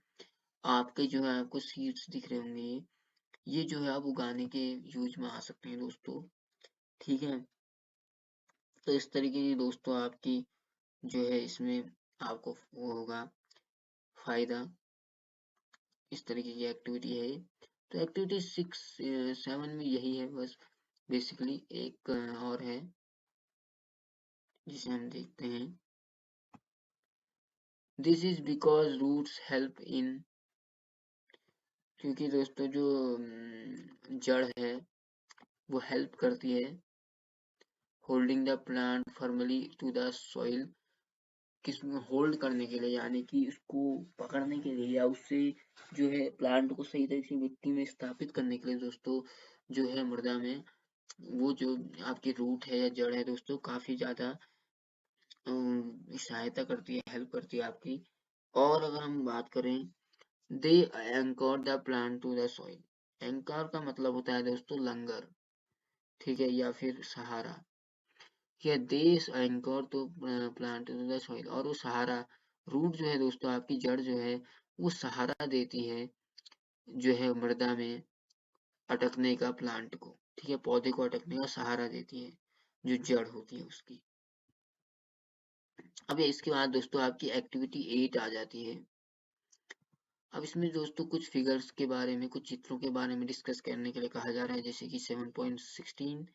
आपके जो है आपको सीड्स दिख रहे होंगे, ये जो है आप उगाने के यूज में आ सकते हैं दोस्तों, ठीक है। तो इस तरीके की दोस्तों आपकी जो है इसमें आपको वो होगा फायदा, इस तरीके की एक्टिविटी है ये। तो एक्टिविटी 6 7 में यही है बस, बेसिकली एक और है जिसे हम देखते हैं। This is because roots help in, क्योंकि दोस्तों जो जड़ है वो हेल्प करती है holding the plant firmly to the soil, किस होल्ड करने के लिए यानी कि उसको पकड़ने के लिए, या उससे जो है प्लांट को सही तरीके से मिट्टी में स्थापित करने के लिए दोस्तों जो है मृदा में वो जो आपकी रूट है या जड़ है दोस्तों काफी ज्यादा सहायता करती है, हेल्प करती है आपकी। और अगर हम बात करें, they anchor the plant to the soil, anchor का मतलब होता है दोस्तों लंगर, ठीक है, या फिर सहारा, या दे एंकर तो प्लांट टू द सॉइल, और वो सहारा, रूट जो है दोस्तों आपकी जड़ जो है वो सहारा देती है जो है मृदा में अटकने का प्लांट को, ठीक है, पौधे को अटकने का सहारा देती है जो जड़ होती है उसकी। अब इसके बाद दोस्तों आपकी एक्टिविटी 8 आ जाती है। अब इसमें दोस्तों कुछ फिगर्स के बारे में, कुछ चित्रों के बारे में डिस्कस करने के लिए कहा जा रहा है, जैसे कि 7.16,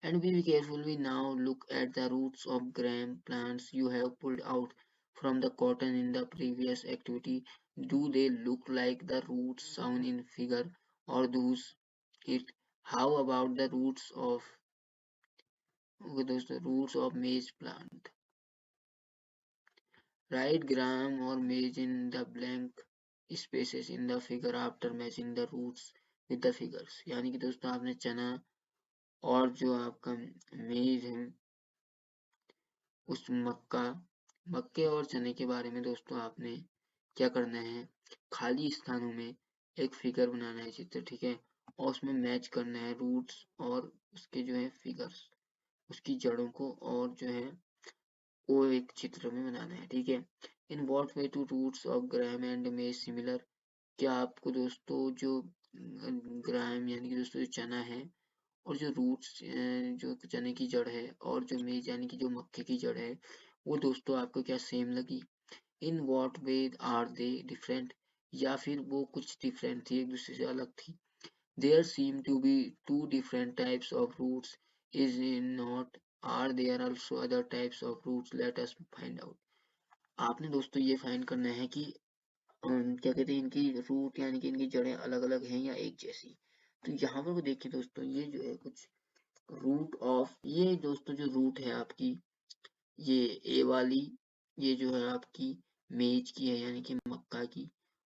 and be careful, we now look at the roots of gram plants you have pulled out from the cotton in the previous activity. Do they look like the roots shown in figure or those it? How about the roots of, okay दोस्तों, roots of maize plant? Write gram or maize in the blank spaces in the figure after matching the roots with the figures। यानी कि दोस्तों आपने चना और जो आपका मेज है उस मक्के और चने के बारे में दोस्तों आपने क्या करना है, खाली स्थानों में एक फिगर बनाना है चित्र, ठीक है, और उसमें मैच करना है रूट्स और उसके जो है फिगर्स, उसकी जड़ों को, और जो है वो एक चित्र में बनाना है, ठीक है। In what way two roots of gram and maize similar, क्या आपको दोस्तों जो ग्राम यानी कि दोस्तों जो चना है और जो रूट्स जो चने की जड़ है और जो मेज यानी कि जो मक्के की जड़ है वो दोस्तों आपको क्या सेम लगी, in what way are they different, या फिर वो कुछ डिफरेंट थी, एक दूसरे से अलग थी। There seem to be two different types of roots, is in not, are there also other types of roots, let us find out. आपने दोस्तों ये फाइंड करना है कि क्या कहते हैं इनकी रूट यानी कि इनकी जड़ें अलग अलग हैं या एक जैसी। तो यहाँ पर वो देखिए दोस्तों ये जो है कुछ रूट ऑफ, ये दोस्तों जो रूट है आपकी, ये ए वाली, ये जो है आपकी मेज की है यानी कि मक्का की,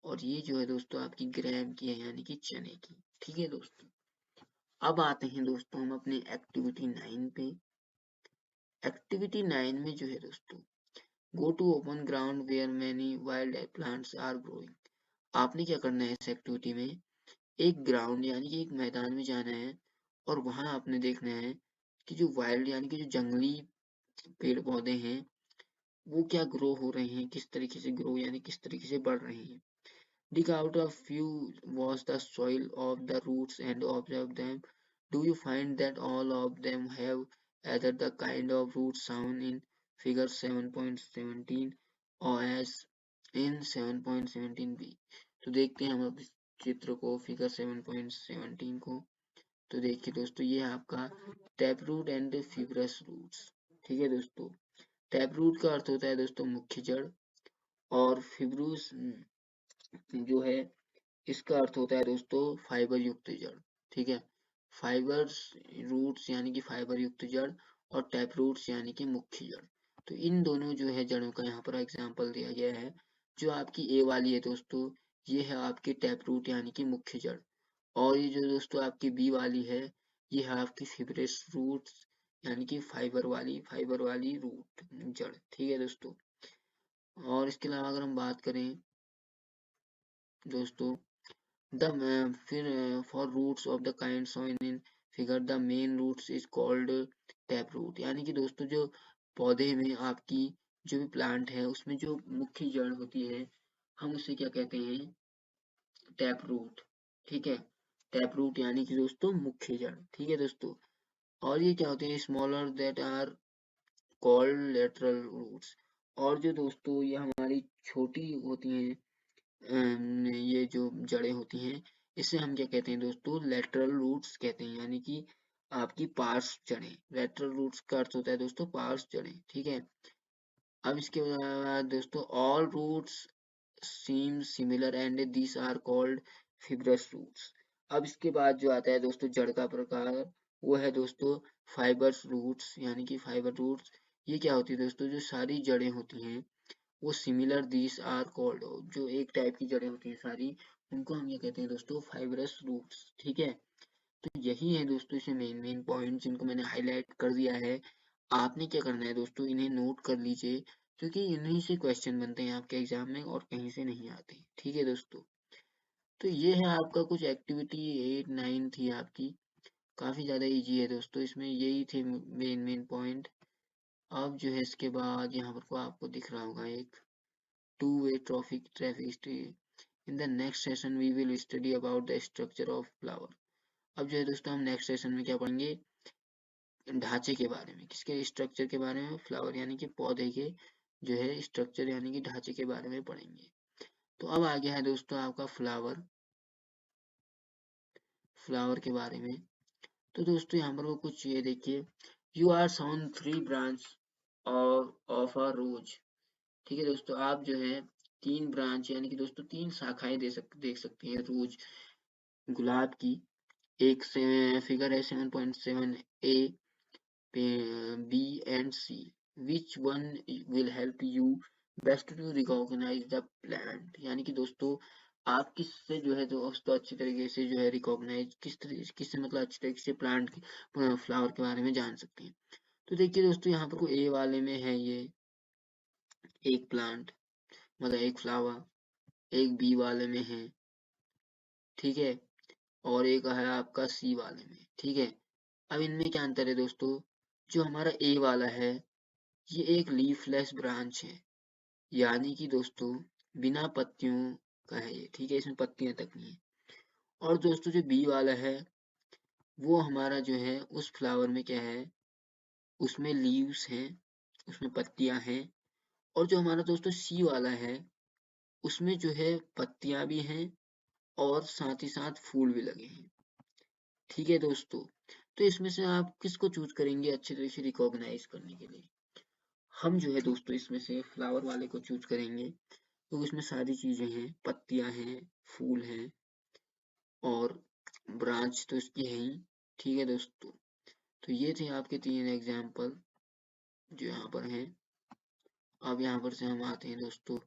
और ये जो है दोस्तों आपकी ग्राम की है यानी कि चने की, ठीक है दोस्तों। अब आते हैं दोस्तों हम अपने एक्टिविटी 9 पे। एक्टिविटी 9 में जो है दोस्तों, go to open ground where many wild plants are growing. आपने क्या करना है इस एक्टिविटी में, एक ग्राउंड यानी कि एक मैदान में जाना है और वहां आपने देखना है कि जो वाइल्ड यानी कि जो जंगली पेड़ पौधे हैं वो क्या ग्रो हो रहे हैं, किस तरीके से ग्रो यानी किस तरीके से बढ़ रहे हैं। Dig out a few, wash the soil of the roots and observe them. Do you find that all of them have either the kind of roots sown in figure 7.17 और as in 7.17b। तो देखते हैं हम अब इस चित्र को, figure 7.17 को। तो देखिए दोस्तों, ये है आपका tap root and fibrous roots. ठीक है दोस्तों, टैप रूट का अर्थ होता है दोस्तों मुख्य जड़, और फिब्रूस जो है इसका अर्थ होता है दोस्तों फाइबर युक्त जड़। ठीक है, फाइबर्स रूट्स यानी कि फाइबर युक्त जड़, और टैप रूट्स यानी कि मुख्य जड़। तो इन दोनों जो है जड़ों का यहाँ पर एग्जाम्पल दिया गया है। जो आपकी ए वाली है दोस्तों, ये है आपकी टैप रूट यानी कि मुख्य जड़, और ये जो दोस्तों आपकी बी वाली है, ये है आपकी फिब्रस रूट्स यानी कि फाइबर वाली रूट जड़। ठीक है दोस्तों, और इसके अलावा अगर हम बात करें दोस्तों, द फिर for roots of the kind shown in figure, the main roots is called tap root. यानी कि दोस्तों जो पौधे में आपकी जो भी प्लांट है उसमें जो मुख्य जड़ होती है, हम उसे क्या कहते हैं, टैप रूट। ठीक है, टैप रूट यानी कि दोस्तों मुख्य जड़। ठीक है दोस्तों, और ये क्या होते हैं, smaller that are called lateral roots. और जो दोस्तों ये हमारी छोटी होती हैं, ये जो जड़ें होती हैं, इसे हम क्या कहते हैं दोस्तों, लेटरल रूट्स कहते हैं, यानी कि आपकी पार्श्व जड़ें। लेटरल रूट्स का अर्थ होता है दोस्तों पार्श्व जड़ें। ठीक है, अब इसके बाद दोस्तों all roots seem similar and these are called fibrous roots. अब इसके बाद जो आता है दोस्तों जड़ का प्रकार, वो है दोस्तों फाइबर्स रूट्स यानी कि फाइबर रूट्स। ये क्या होती है दोस्तों, जो सारी जड़ें होती हैं वो सिमिलर दीस आर कॉल्ड, जो एक टाइप की जड़ें होती हैं सारी, उनको हम ये कहते हैं दोस्तों फाइबरस रूट्स। ठीक है, तो यही है दोस्तों इसमें मेन मेन पॉइंट जिनको मैंने हाईलाइट कर दिया है। आपने क्या करना है दोस्तों, इन्हें नोट कर लीजिए, क्योंकि इन्हीं से क्वेश्चन बनते हैं आपके एग्जाम में और कहीं से नहीं आते। ठीक है दोस्तों, तो ये है आपका कुछ एक्टिविटी 8 9 थी आपकी, काफी ज्यादा इजी है दोस्तों, इसमें यही थे मेन मेन पॉइंट। अब जो है इसके बाद यहाँ पर को आपको दिख रहा होगा एक two way traffic history. In the next session we will study about the structure of flower. अब जो है दोस्तों हम नेक्स्ट सेशन में क्या पढ़ेंगे, ढांचे के बारे में। किसके स्ट्रक्चर के बारे में, फ्लावर यानी कि पौधे के जो है स्ट्रक्चर यानी कि ढांचे के बारे में पढ़ेंगे। तो अब आ गया है दोस्तों आपका फ्लावर, फ्लावर के बारे में। तो दोस्तों यहाँ पर वो कुछ ये देखिए, यू आर साउंड 3 ब्रांच और ऑफ अ रोज। ठीक है दोस्तों, आप जो है 3 ब्रांच यानी कि दोस्तों 3 शाखाएं देख सकते हैं रोज गुलाब की। एक से फिगर है 7.7a, B and C. Which one will help you best to recognize the plant? यानी कि दोस्तों आप किससे जो है दोस्तों अच्छी तरीके से जो है रिकॉग्नाइज किससे मतलब अच्छी तरीके से प्लांट फ्लावर के बारे में जान सकते हैं। तो देखिए दोस्तों यहाँ पर ए वाले में है ये एक प्लांट, मतलब एक फ्लावर, एक बी वाले में है। ठीक है, और एक है आपका सी वाले में। ठीक है, अब इनमें क्या अंतर है दोस्तों, जो हमारा ए वाला है ये एक लीफलेस ब्रांच है, यानी कि दोस्तों बिना पत्तियों का है ये। ठीक है, इसमें पत्तियां तक नहीं है। और दोस्तों जो बी वाला है वो हमारा जो है उस फ्लावर में क्या है, उसमें लीव्स हैं, उसमें पत्तियां हैं। और जो हमारा दोस्तों सी वाला है उसमें जो है पत्तियां भी हैं और साथ ही साथ फूल भी लगे हैं। ठीक है दोस्तों, तो इसमें से आप किसको चूज करेंगे अच्छे तरीके से रिकॉग्नाइज करने के लिए। हम जो है दोस्तों इसमें से फ्लावर वाले को चूज करेंगे, तो इसमें सारी चीजें हैं, पत्तियां हैं, फूल हैं और ब्रांच तो इसकी है ही। ठीक है दोस्तों, तो ये थे आपके 3 एग्जाम्पल जो यहाँ पर हैं। अब यहाँ पर से हम आते हैं दोस्तों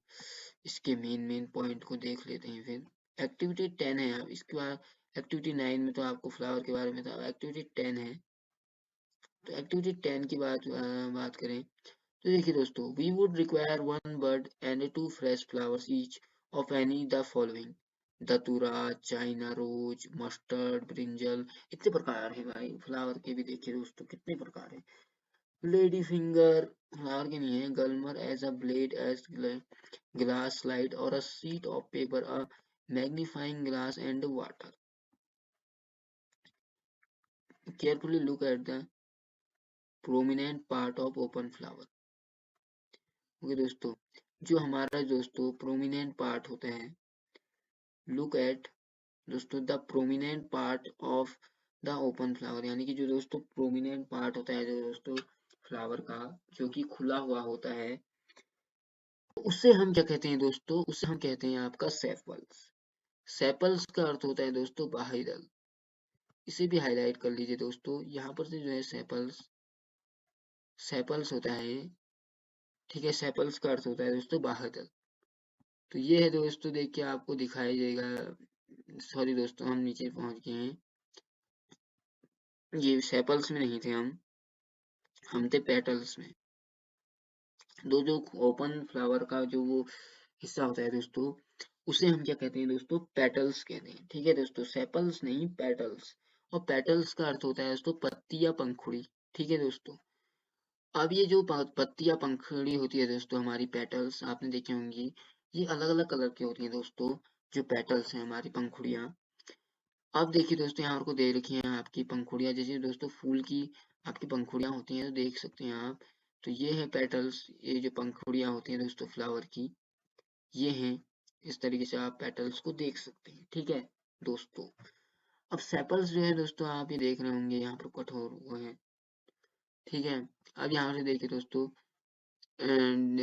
इसके मेन मेन पॉइंट को देख लेते हैं। फिर एक्टिविटी 10 है, अब इसके बाद एक्टिविटी 9 में तो आपको फ्लावर के बारे में था, एक्टिविटी 10 है। तो एक्टिविटी 10 की बात करें तो देखिए दोस्तों, we would require 1 bud and 2 fresh flowers each of any the following, datura, China rose, mustard, brinjal. इतने प्रकार है भाई फ्लावर के भी, देखिए दोस्तों कितने प्रकार है। लेडी फिंगर फ्लावर के नहीं है, गलमर as a blade as glass slide और a sheet of paper, a magnifying glass and water. Carefully look at the prominent part of open flower. Okay दोस्तों, जो हमारा दोस्तों प्रोमिनेंट पार्ट होता है, लुक एट दोस्तों the prominent part of the open flower, यानी कि जो दोस्तों प्रोमिनेंट पार्ट होता है जो दोस्तों फ्लावर का, जो कि खुला हुआ होता है, उसे हम क्या कहते हैं दोस्तों, उसे हम कहते हैं आपका सेपल्स। सेपल्स का अर्थ होता है दोस्तों बाह्य दल। इसे भी हाईलाइट कर लीजिए दोस्तों, यहाँ पर से जो है सेपल्स, सेपल्स होता है, ठीक है, सेपल्स का अर्थ होता है दोस्तों बाह्य दल। तो ये है दोस्तों, देखिए आपको दिखाई देगा, सॉरी दोस्तों हम नीचे पहुंच गए हैं, ये सेपल्स में नहीं थे हम थे पेटल्स में। जो ओपन फ्लावर का जो वो हिस्सा होता है दोस्तों, उसे हम क्या कहते हैं दोस्तों, पेटल्स कहते हैं, ठीक है दोस्तों, सेपल्स नहीं, पेटल्स। और पेटल्स का अर्थ होता है दोस्तों पत्ती या पंखुड़ी, ठीक है दोस्तों। अब ये जो पत्ती या पंखुड़ी होती है दोस्तों, हमारी पेटल्स आपने देखी होंगी, ये अलग अलग कलर की होती है दोस्तों, जो पेटल्स हैं हमारी पंखुड़ियाँ। अब देखिए दोस्तों, यहाँ आपको दे रखी हैं आपकी पंखुड़ियाँ, जैसे दोस्तों फूल की आपकी पंखुड़ियाँ होती हैं, तो देख सकते हैं आप। तो ये है पेटल्स, ये जो पंखुड़ियाँ होती हैं दोस्तों फ्लावर की, ये हैं। इस तरीके से आप पेटल्स को देख सकते हैं, ठीक है दोस्तों। अब सेपल्स जो है दोस्तों, आप ये देख रहे होंगे यहाँ पर कठोर हुए हैं, ठीक है। अब यहाँ से देखिए दोस्तों, and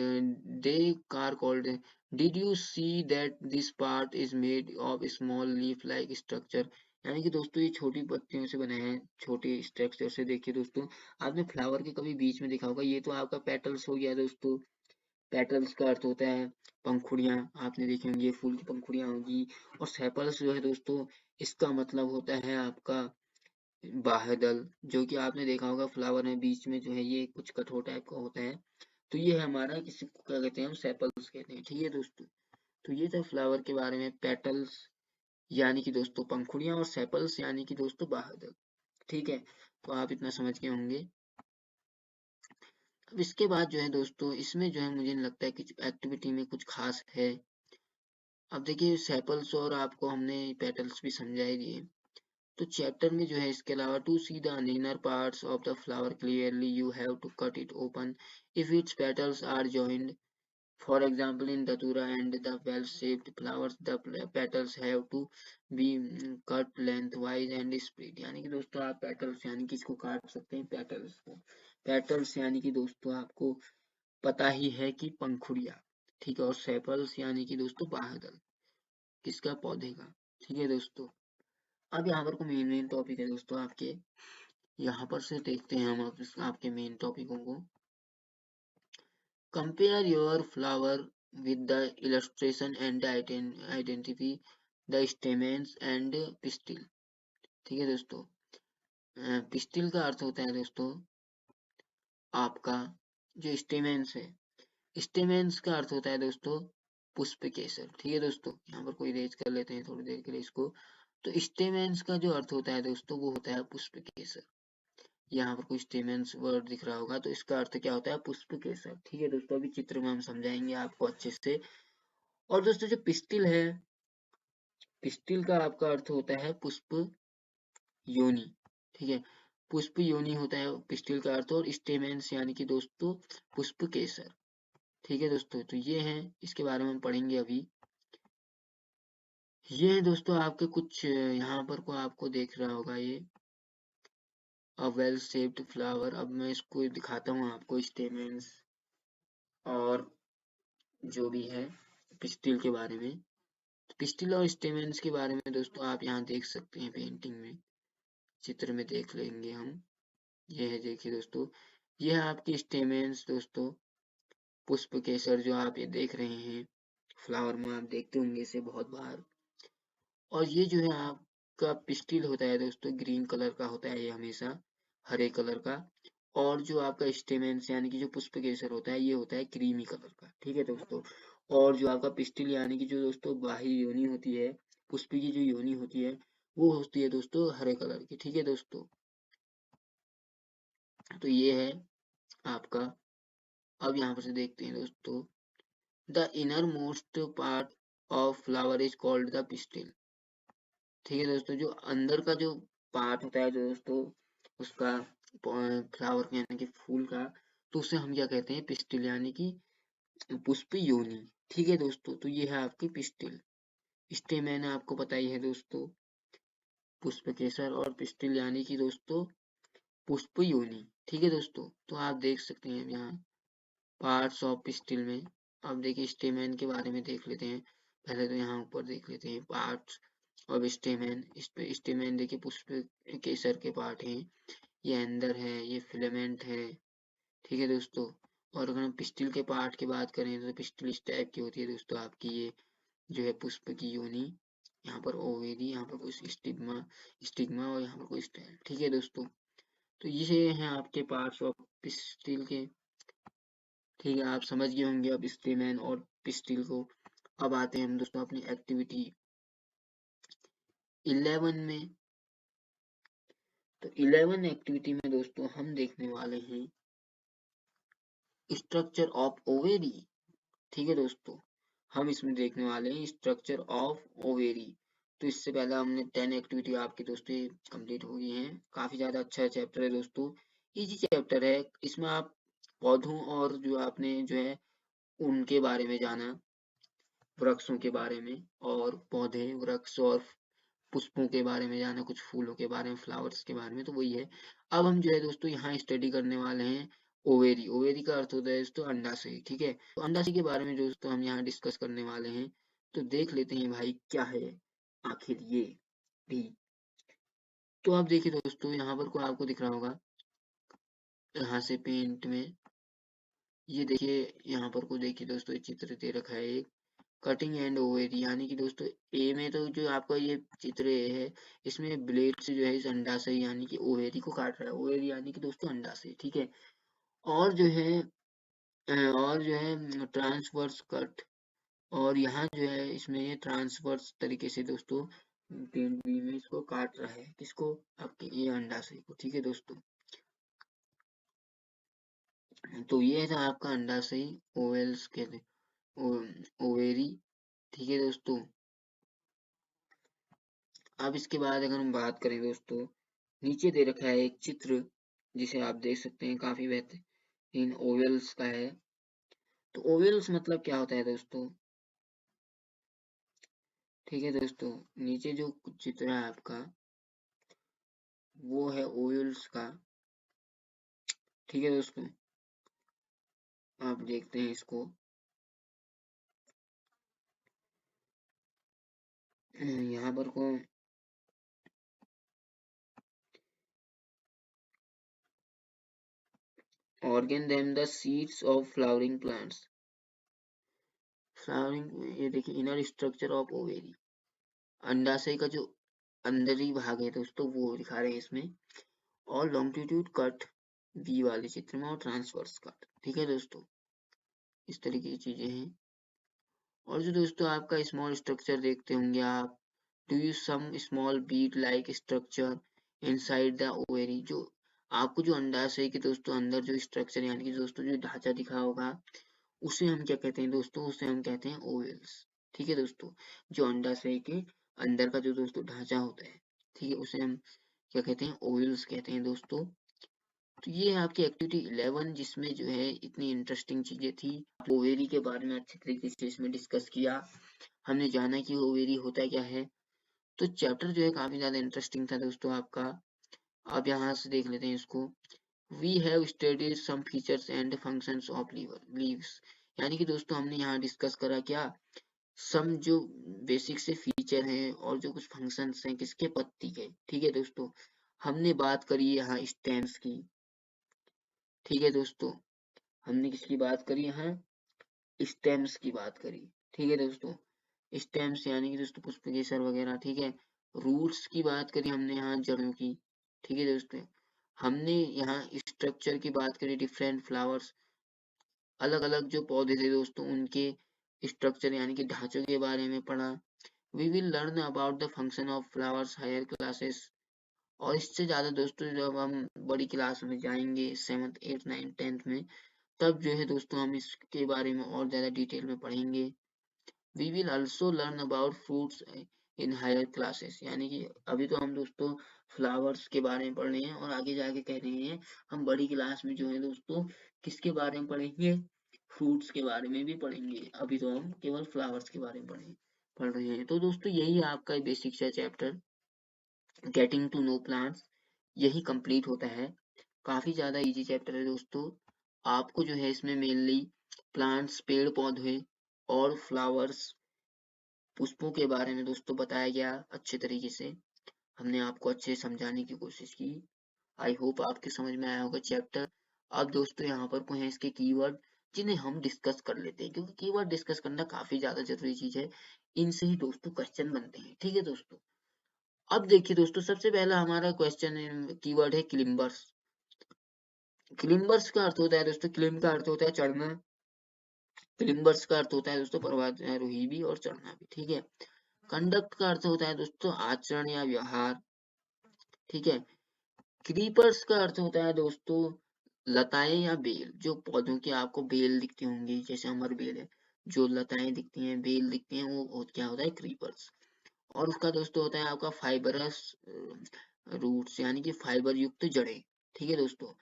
they are called, did you see that this part is made of small leaf like structure, यानी कि दोस्तों ये छोटी पत्तियों से बने हैं, छोटे स्ट्रक्चर से। देखिए दोस्तों, आपने फ्लावर के कभी बीच में देखा होगा, ये तो आपका पेटल्स हो गया दोस्तों। पेटल्स का अर्थ होता है पंखुड़ियाँ, आपने देखी होंगी, ये फूल की पंखुड़ियाँ होंगी। और सेपल्स जो है दोस्तों, इसका मतलब होता है आपका बाह्यदल, जो कि आपने देखा होगा फ्लावर में बीच में जो है ये कुछ कठोर टाइप का होता है। तो ये है हमारा, किसी को क्या कहते हैं, हम सेपल्स कहते हैं, ठीक है दोस्तों। तो ये था फ्लावर के बारे में, पेटल्स यानी कि दोस्तों पंखुड़ियां, और सेपल्स यानी कि दोस्तों बाह्यदल, ठीक है। तो आप इतना समझ गए होंगे। अब इसके बाद जो है दोस्तों, इसमें जो है मुझे नहीं लगता है कि एक्टिविटी में कुछ खास है। अब देखिए सेपल्स और आपको हमने पेटल्स भी समझा ही दिए। तो चैप्टर में जो है इसके अलावा, to see the inner parts of the flower clearly you have to cut it open if its petals are joined, for example in datura and the well shaped flowers the petals have to be cut lengthwise and split, यानी कि दोस्तों आप petals यानी कि इसको काट सकते हैं, पेटल्स को। पेटल्स यानी कि दोस्तों आपको पता ही है कि पंखुड़िया, ठीक है। और सेपल्स यानी कि दोस्तों बाह्यदल, किसका, पौधे का, ठीक है दोस्तों। अब यहाँ पर को मेन टॉपिक है दोस्तों आपके, यहाँ पर से देखते हैं हम आपके मेन टॉपिकों को। Compare your flower with the illustration and identify the stamens and pistil, ठीक है दोस्तों। पिस्टिल का अर्थ होता है दोस्तों आपका जो स्टेमेंस है, स्टेमेंस का अर्थ होता है दोस्तों पुष्प केसर, ठीक है दोस्तों। यहाँ पर कोई रेज कर लेते हैं थोड़ी देर के लिए इसको। तो स्टेमेंस का जो अर्थ होता है दोस्तों, वो होता है पुष्प केसर। यहाँ पर कोई स्टेमेंस वर्ड दिख रहा होगा, तो इसका अर्थ क्या होता है, पुष्प केसर, ठीक है दोस्तों। अभी चित्र में हम समझाएंगे आपको अच्छे से। और दोस्तों जो पिस्टिल है, पिस्टिल का आपका अर्थ होता है पुष्प योनि, ठीक है। पुष्प योनि होता है पिस्टिल का अर्थ, और स्टेमेंस यानी कि दोस्तों पुष्प केसर, ठीक है दोस्तों। तो ये है, इसके बारे में हम पढ़ेंगे अभी। ये है दोस्तों आपके कुछ, यहाँ पर को आपको देख रहा होगा ये अ वेल शेप्ड फ्लावर। अब मैं इसको दिखाता हूँ आपको, स्टेमेंस और जो भी है पिस्टिल के बारे में। पिस्टिल और स्टेमेंस के बारे में दोस्तों आप यहाँ देख सकते हैं, पेंटिंग में, चित्र में देख लेंगे हम। ये है, देखिए दोस्तों, ये है आपकी स्टेमेंस दोस्तों, पुष्प केसर जो आप ये देख रहे हैं फ्लावर में, आप देखते होंगे इसे बहुत बार। और ये जो है आपका पिस्टिल होता है दोस्तों, ग्रीन कलर का होता है ये हमेशा, हरे कलर का। और जो आपका स्टेमेंस यानी कि जो पुष्प केसर होता है, ये होता है क्रीमी कलर का, ठीक है दोस्तों। और जो आपका पिस्टिल यानी कि जो दोस्तों बाह्य योनि होती है, पुष्प की जो योनि होती है, वो होती है दोस्तों हरे कलर की, ठीक है दोस्तों। तो ये है आपका। अब यहाँ पर से देखते हैं दोस्तों, the inner most part of flower is called the pistil, ठीक है दोस्तों। जो अंदर का जो पार्ट होता है जो दोस्तों उसका, फ्लावर यानी कि फूल का, तो उसे हम क्या कहते हैं, पिस्टिल यानी कि पुष्प योनि। ठीक है दोस्तों, तो ये है आपकी पिस्टिल। स्टेमन आपको पता ही है दोस्तों, पुष्पकेसर और पिस्टिल यानी कि दोस्तों पुष्प योनि। ठीक है दोस्तों, तो आप देख सकते हैं यहाँ पार्ट्स ऑफ पिस्टिल में। अब देखिए स्टेमन के बारे में देख लेते हैं। पहले तो यहाँ ऊपर देख लेते हैं पार्ट्स ऑफ स्टेमन। इस पे स्टेमन देखिए पुष्प केसर के पार्ट हैं, ये अंदर है, ये फिलामेंट है। ठीक है दोस्तों, और अगर हम पिस्टिल के पार्ट की बात करें तो पिस्टिल इस टाइप की होती है दोस्तों आपकी, ये जो है पुष्प की योनि, यहाँ पर ओवेरी, यहाँ पर कुछ स्टिग्मा स्टिग्मा और यहाँ पर कोई स्टाइल। ठीक है दोस्तों, तो ये हैं आपके पार्ट्स ऑफ पिस्टिल के। ठीक है, आप समझ गए होंगे अब स्टेमन और पिस्टिल को। अब आते हैं हम दोस्तों अपनी एक्टिविटी 11 में। तो 11 एक्टिविटी में दोस्तों हम देखने वाले हैं स्ट्रक्चर ऑफ ओवेरी। ठीक है दोस्तों, हम इसमें देखने वाले हैं स्ट्रक्चर ऑफ ओवेरी। तो इससे पहले हमने 10 एक्टिविटी आपकी दोस्तों कंप्लीट हो गई हैं। काफी ज्यादा अच्छा चैप्टर है दोस्तों, इजी चैप्टर है। इसमें आप पौधों और जो आपने जो है उनके बारे में जाना, वृक्षों के बारे में, और पौधे वृक्ष और पुष्पों के बारे में जाना, कुछ फूलों के बारे में, फ्लावर्स के बारे में, तो वही है। अब हम जो है दोस्तों यहाँ स्टडी करने वाले हैं ओवेरी। ओवेरी का अर्थ होता है दोस्तों अंडाशय। ठीक है, तो अंडाशय के बारे में दोस्तों हम यहाँ डिस्कस करने वाले हैं। तो देख लेते हैं भाई क्या है आखिर ये भी। तो आप देखिए दोस्तों यहाँ पर को आपको दिख रहा होगा, यहाँ से पेंट में ये देखिए, यहाँ पर को देखिए दोस्तों ये चित्र दे रखा है एक कटिंग एंड ओवेरी, यानी कि दोस्तों ए में तो जो आपका ये चित्र है, इसमें ब्लेड से जो है इस अंडाशय यानी कि ओवेरी को काट रहा है। ओवेरी यानी कि दोस्तों अंडाशय। ठीक है, और जो है और जो है ट्रांसवर्स कट, और यहाँ जो है इसमें ये ट्रांसवर्स तरीके से दोस्तों पेंट बी में इसको काट रहा है, किसको, आपके ये अंडाशय को। ठीक है दोस्तों, तो ये था आपका अंडाशय, ओवेल्स कहते ओवेरी। ठीक है दोस्तों, अब इसके बाद अगर हम बात करें दोस्तों, नीचे दे रखा है एक चित्र जिसे आप देख सकते हैं, काफी बेहतरीन ओवल्स का है। तो ओवल्स मतलब क्या होता है दोस्तों। ठीक है दोस्तों, नीचे जो चित्र है आपका वो है ओवल्स का। ठीक है दोस्तों, आप देखते हैं इसको, यहाँ पर को organ them the seeds of flowering plants. Flowering, ये देखिए इनर स्ट्रक्चर ऑफ ओवेरी, अंडाशय का जो अंदरी भाग है दोस्तों वो दिखा रहे हैं इसमें, और लॉन्गिट्यूड कट बी वाले चित्र में, और ट्रांसवर्स कट। ठीक है दोस्तों, इस तरीके की चीजें हैं। और जो दोस्तों आपका स्मॉल स्ट्रक्चर देखते होंगे आप, do you some small bead like structure inside the ovary, जो आपको जो अंडाशय के दोस्तों अंदर जो स्ट्रक्चर यानी कि दोस्तों जो ढांचा दिखा होगा, उसे हम क्या कहते हैं दोस्तों, उसे हम कहते हैं ओवल्स। ठीक है दोस्तों, जो अंडाशय के अंदर का जो दोस्तों ढांचा होता है, ठीक है, उसे हम क्या कहते हैं, ओवल्स कहते हैं दोस्तों। तो ये है आपकी एक्टिविटी 11, जिसमें जो है इतनी इंटरेस्टिंग चीजें थी। ओवेरी के बारे में अच्छे तरीके से इसमें डिस्कस किया, हमने जाना कि ओवेरी होता क्या है। तो चैप्टर जो है काफी ज्यादा इंटरेस्टिंग था दोस्तों आपका। अब यहाँ से देख लेते हैं इसको। We have studied some features and functions of leaves, यानी कि दोस्तों हमने यहाँ डिस्कस करा क्या, सम जो बेसिक से फीचर हैं और जो कुछ फंक्शंस हैं किसके, पत्ती के। ठीक है दोस्तों, हमने बात करी यहाँ स्टेम्स की। ठीक है दोस्तों, हमने किसकी बात करी यहाँ, स्टेम्स की बात करी। ठीक है दोस्तों, स्टेम्स यानी कि दोस्तों पुष्पकेसर वगैरह। ठीक है, रूट्स की बात करी हमने यहाँ, जड़ों की। ठीक है दोस्तों, हमने यहाँ स्ट्रक्चर की बात करी, डिफरेंट फ्लावर्स, अलग अलग जो पौधे थे दोस्तों उनके स्ट्रक्चर यानी कि ढांचों के बारे में पढ़ा। We will learn about the function of flowers higher classes, और इससे ज्यादा दोस्तों जब हम बड़ी क्लास में जाएंगे 7th 8th 9th 10th में, तब जो है दोस्तों हम इसके बारे में और ज्यादा डिटेल में पढ़ेंगे। We will also learn about fruits in higher classes, यानी कि अभी तो हम दोस्तों फ्लावर्स के बारे में पढ़ रहे हैं, और आगे जाके कह रहे हैं हम बड़ी क्लास में जो है दोस्तों किसके बारे में पढ़ेंगे, फ्रूट्स के बारे में भी पढ़ेंगे। अभी तो हम केवल फ्लावर्स के बारे में पढ़ रहे हैं। तो दोस्तों यही है आपका बेसिक सा chapter getting to know plants, यही कंप्लीट होता है। काफी ज्यादा इजी चैप्टर है दोस्तों। आपको जो है इसमें मेनली प्लांट्स, पेड़ पौधे और फ्लावर्स, पुष्पों के बारे में दोस्तों बताया गया अच्छे तरीके से। हमने आपको अच्छे से समझाने की कोशिश की। आई होप आपके समझ में आया होगा चैप्टर। अब दोस्तों यहाँ पर कोई है इसके कीवर्ड जिन्हें हम डिस्कस कर लेते हैं, क्योंकि कीवर्ड डिस्कस करना काफी ज्यादा जरूरी चीज है। इनसे ही दोस्तों क्वेश्चन बनते हैं, ठीक है दोस्तों। अब देखिए दोस्तों, सबसे पहला हमारा क्वेश्चन कीवर्ड है क्लिम्बर्स। क्लिम्बर्स का अर्थ होता है दोस्तों, क्लिम का अर्थ होता है चढ़ना, क्लिम्बर्स का अर्थ होता है दोस्तों पर्वतारोही भी और चढ़ना भी, ठीक है। कंडक्ट का अर्थ होता है दोस्तों आचरण या व्यवहार, ठीक है। क्रीपर्स का अर्थ होता है दोस्तों लताएं या बेल, जो पौधों की आपको बेल दिखती होंगी, जैसे अमर बेल है, जो लताएं दिखती हैं, बेल दिखती हैं, वो क्या होता है, क्रीपर्स। और उसका दोस्तों होता है आपका फाइबरस रूट्स, यानी कि फाइबर युक्त जड़ें, ठीक है दोस्तों।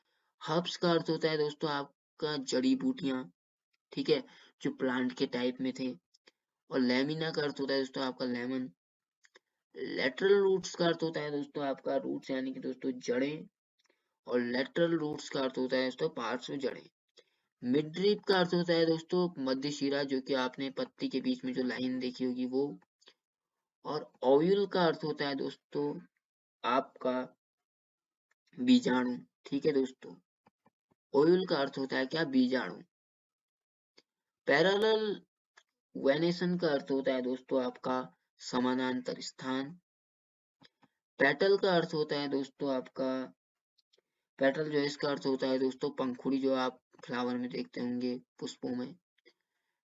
हर्ब्स का अर्थ होता है दोस्तों आपका जड़ी बूटियां, ठीक है, जो प्लांट के टाइप में थे। और लेमिना का अर्थ होता है दोस्तों आपका लेमन। लेटरल रूट्स का अर्थ होता है दोस्तों आपका रूट्स, यानी कि दोस्तों जड़ें। और लेटरल रूट्स का अर्थ होता है दोस्तों पार्श्व जड़ें। मिड ड्रिप का अर्थ होता है दोस्तों मध्य शिरा, जो कि आपने पत्ती के बीच में जो लाइन देखी होगी वो। और ओव्यूल का अर्थ होता है दोस्तों आपका बीजाणु, ठीक है दोस्तों। ओव्यूल का अर्थ होता है क्या, बीजाणु। पैरेलल वेनेशन का अर्थ होता है दोस्तों आपका समानांतर स्थान। पेटल का अर्थ होता है दोस्तों आपका, पेटल जो है इसका अर्थ होता है दोस्तों पंखुड़ी, जो आप फ्लावर में देखते होंगे, पुष्पों में।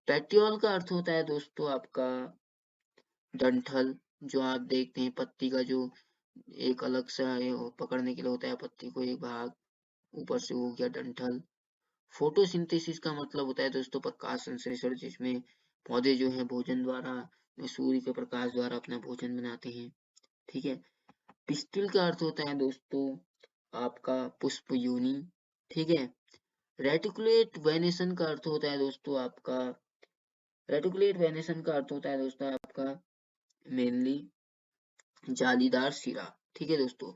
पेटियोल का अर्थ होता है दोस्तों आपका डंठल, जो आप देखते हैं पत्ती का जो एक अलग सा पकड़ने के लिए होता है पत्ती को, एक भाग ऊपर से हो गया डंठल। फोटोसिंथेसिस का मतलब होता है दोस्तों प्रकाश संश्लेषण, जिसमें पौधे जो है भोजन द्वारा, सूर्य के प्रकाश द्वारा अपना भोजन बनाते हैं, ठीक है। पिस्टिल का अर्थ होता है दोस्तों आपका पुष्प योनि, ठीक है। रेटिकुलेट वेनेशन का अर्थ होता है दोस्तों आपका, रेटिकुलेट वेनेशन का अर्थ होता है दोस्तों आपका मेनली जालीदार सिरा, ठीक है दोस्तों।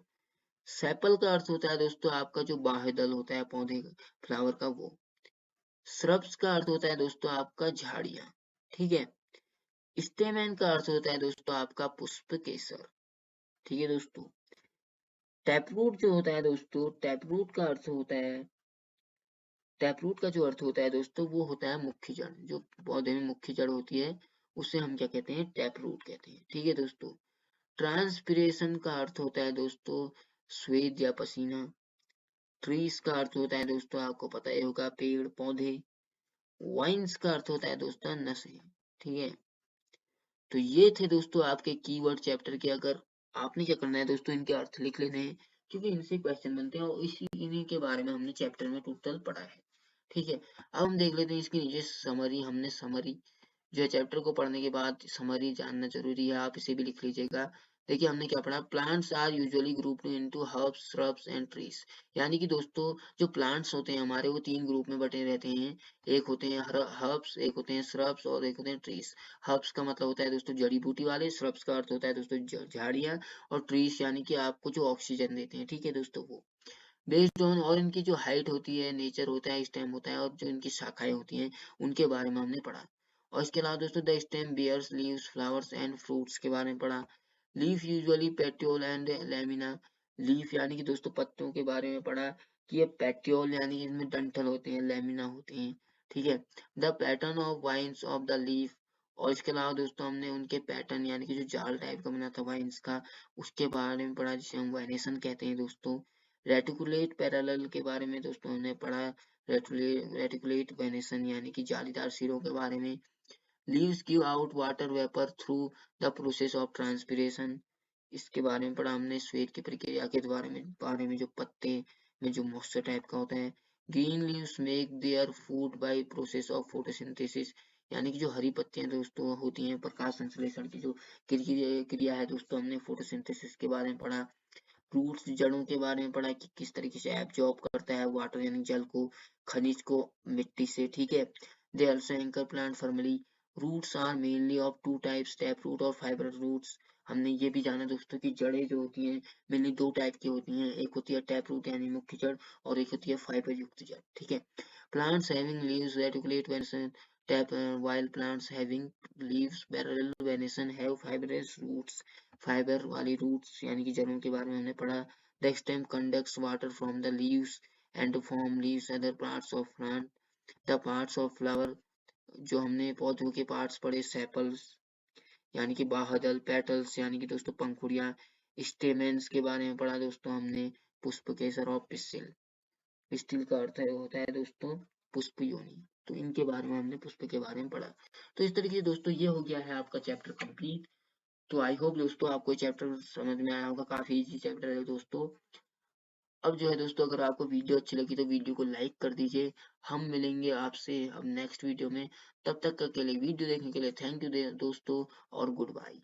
सेपल का अर्थ होता है दोस्तों आपका जो बाह्य दल होता है पौधे फ्लावर का, वो। श्रब्स का अर्थ होता है दोस्तों आपका झाड़ियां, ठीक है। स्टेमेन का अर्थ होता है दोस्तों आपका पुष्प केसर, ठीक है दोस्तों। टैपरूट जो होता है दोस्तों, टैपरूट का अर्थ होता है, टैपरूट का जो अर्थ होता है दोस्तों वो होता है मुख्य जड़, जो पौधे में मुख्य जड़ होती है उसे हम क्या कहते हैं, टैपरूट कहते हैं, ठीक है दोस्तों। ट्रांसपिरेशन का अर्थ होता है दोस्तों स्वेद या पसीना। ट्रीज का अर्थ होता है दोस्तों आपको पता ही होगा, पेड़ पौधे। वाइन्स का अर्थ होता है दोस्तों नशे, ठीक है। तो ये थे दोस्तों आपके कीवर्ड चैप्टर के। अगर आपने क्या करना है दोस्तों, इनके अर्थ लिख लेने हैं, क्योंकि इनसे क्वेश्चन बनते हैं, और इसी इन्हीं के बारे में हमने चैप्टर में टोटल पढ़ा है, ठीक है। अब हम देख लेते हैं इसकी नीचे समरी। हमने समरी जो है चैप्टर को पढ़ने के बाद समरी जानना जरूरी है, आप इसे भी लिख लीजिएगा। देखिए हमने क्या पढ़ा, plants are usually grouped into herbs, shrubs and trees. यानी कि दोस्तों जो प्लांट्स होते हैं हमारे, वो 3 ग्रुप में बटे रहते हैं। एक होते हैं हर्ब्स, एक होते हैं श्रब्स और एक होते हैं ट्रीज। हर्ब्स का मतलब होता है दोस्तों जड़ी बूटी वाले, श्रब्स का अर्थ होता है दोस्तों झाड़ियाँ, और ट्रीज यानी कि आपको जो ऑक्सीजन देते हैं, ठीक है दोस्तों, वो। बेस्ड ऑन, और इनकी जो हाइट होती है, नेचर होता है, स्टेम होता है, और जो इनकी शाखाएं होती हैं उनके बारे में हमने पढ़ा। और इसके अलावा दोस्तों the stem bears leaves flowers and fruits के बारे में पढ़ा। Leaf usually petiole and lamina. Leaf यानी कि दोस्तों पत्तों के बारे में पढ़ा कि ये पेटियोल यानी कि इनमें डंठल होते हैं, लेमिना होते हैं, ठीक है। The pattern of veins of the leaf. और इसके अलावा दोस्तों हमने उनके पैटर्न यानी कि जो जाल टाइप का बना था वाइन्स का, उसके बारे में पढ़ा, जिसे हम वाइनेशन कहते हैं दोस्तों। रेटिकुलेट पैरेलल के बारे में दोस्तों हमने पढ़ा, रेटिकुलेट वेनेशन यानी कि जालीदार सिरों के बारे में। Leaves give out water vapour through the process of transpiration, इसके बारे में पढ़ा हमने। श्वेत की प्रक्रिया के बारे में जो पत्ते में जो मॉइस्चर टाइप का होता है। Green leaves make their food by process of photosynthesis, यानी कि जो हरी पत्तियां दोस्तों होती हैं, प्रकाश संश्लेषण की जो क्रिया है दोस्तों, हमने फोटोसिंथेसिस के बारे में पढ़ा। रूट्स जड़ों के बारे में पढ़ा कि किस तरीके से एब्जॉर्ब करता है वाटर यानी जल को, खनिज को मिट्टी से, ठीक है। They also anchor plant firmly. Roots are mainly of two types, tap root और फाइबर रूट्स। हमने ये भी जाना दोस्तों कि जड़ें जो होती हैं मेनली दो टाइप की होती हैं, एक होती है टैप रूट यानी मुख्य जड़ और एक होती है फाइबर युक्त जड़, ठीक है। Plants having leaves reticulate venation tap while plants having leaves parallel venation have fibrous roots। Fibre वाली रूट्स यानी कि जड़ों के बारे में हमने पढ़ा। The stem conducts water from the leaves and to form leaves other parts of plant। The parts of flower, जो हमने पौधों के पार्ट्स पढ़े, सेपल्स यानी कि बाह्यदल, पेटल्स यानी कि दोस्तों पंखुड़ियां, स्टेमेंस के बारे में पढ़ा दोस्तों हमने, पुष्प केसर और पिस्टिल। पिस्टिल का अर्थ है होता है दोस्तों पुष्प योनि। तो इनके बारे में हमने पुष्प के बारे में पढ़ा। तो इस तरीके से दोस्तों ये हो गया है आपका चैप्टर कंप्लीट। तो आई होप दोस्तों आपको ये चैप्टर समझ में आया होगा, काफी इजी चैप्टर है दोस्तों। अब जो है दोस्तों अगर आपको वीडियो अच्छी लगी तो वीडियो को लाइक कर दीजिए। हम मिलेंगे आपसे अब नेक्स्ट वीडियो में। तब तक के लिए वीडियो देखने के लिए थैंक यू दोस्तों और गुड बाय।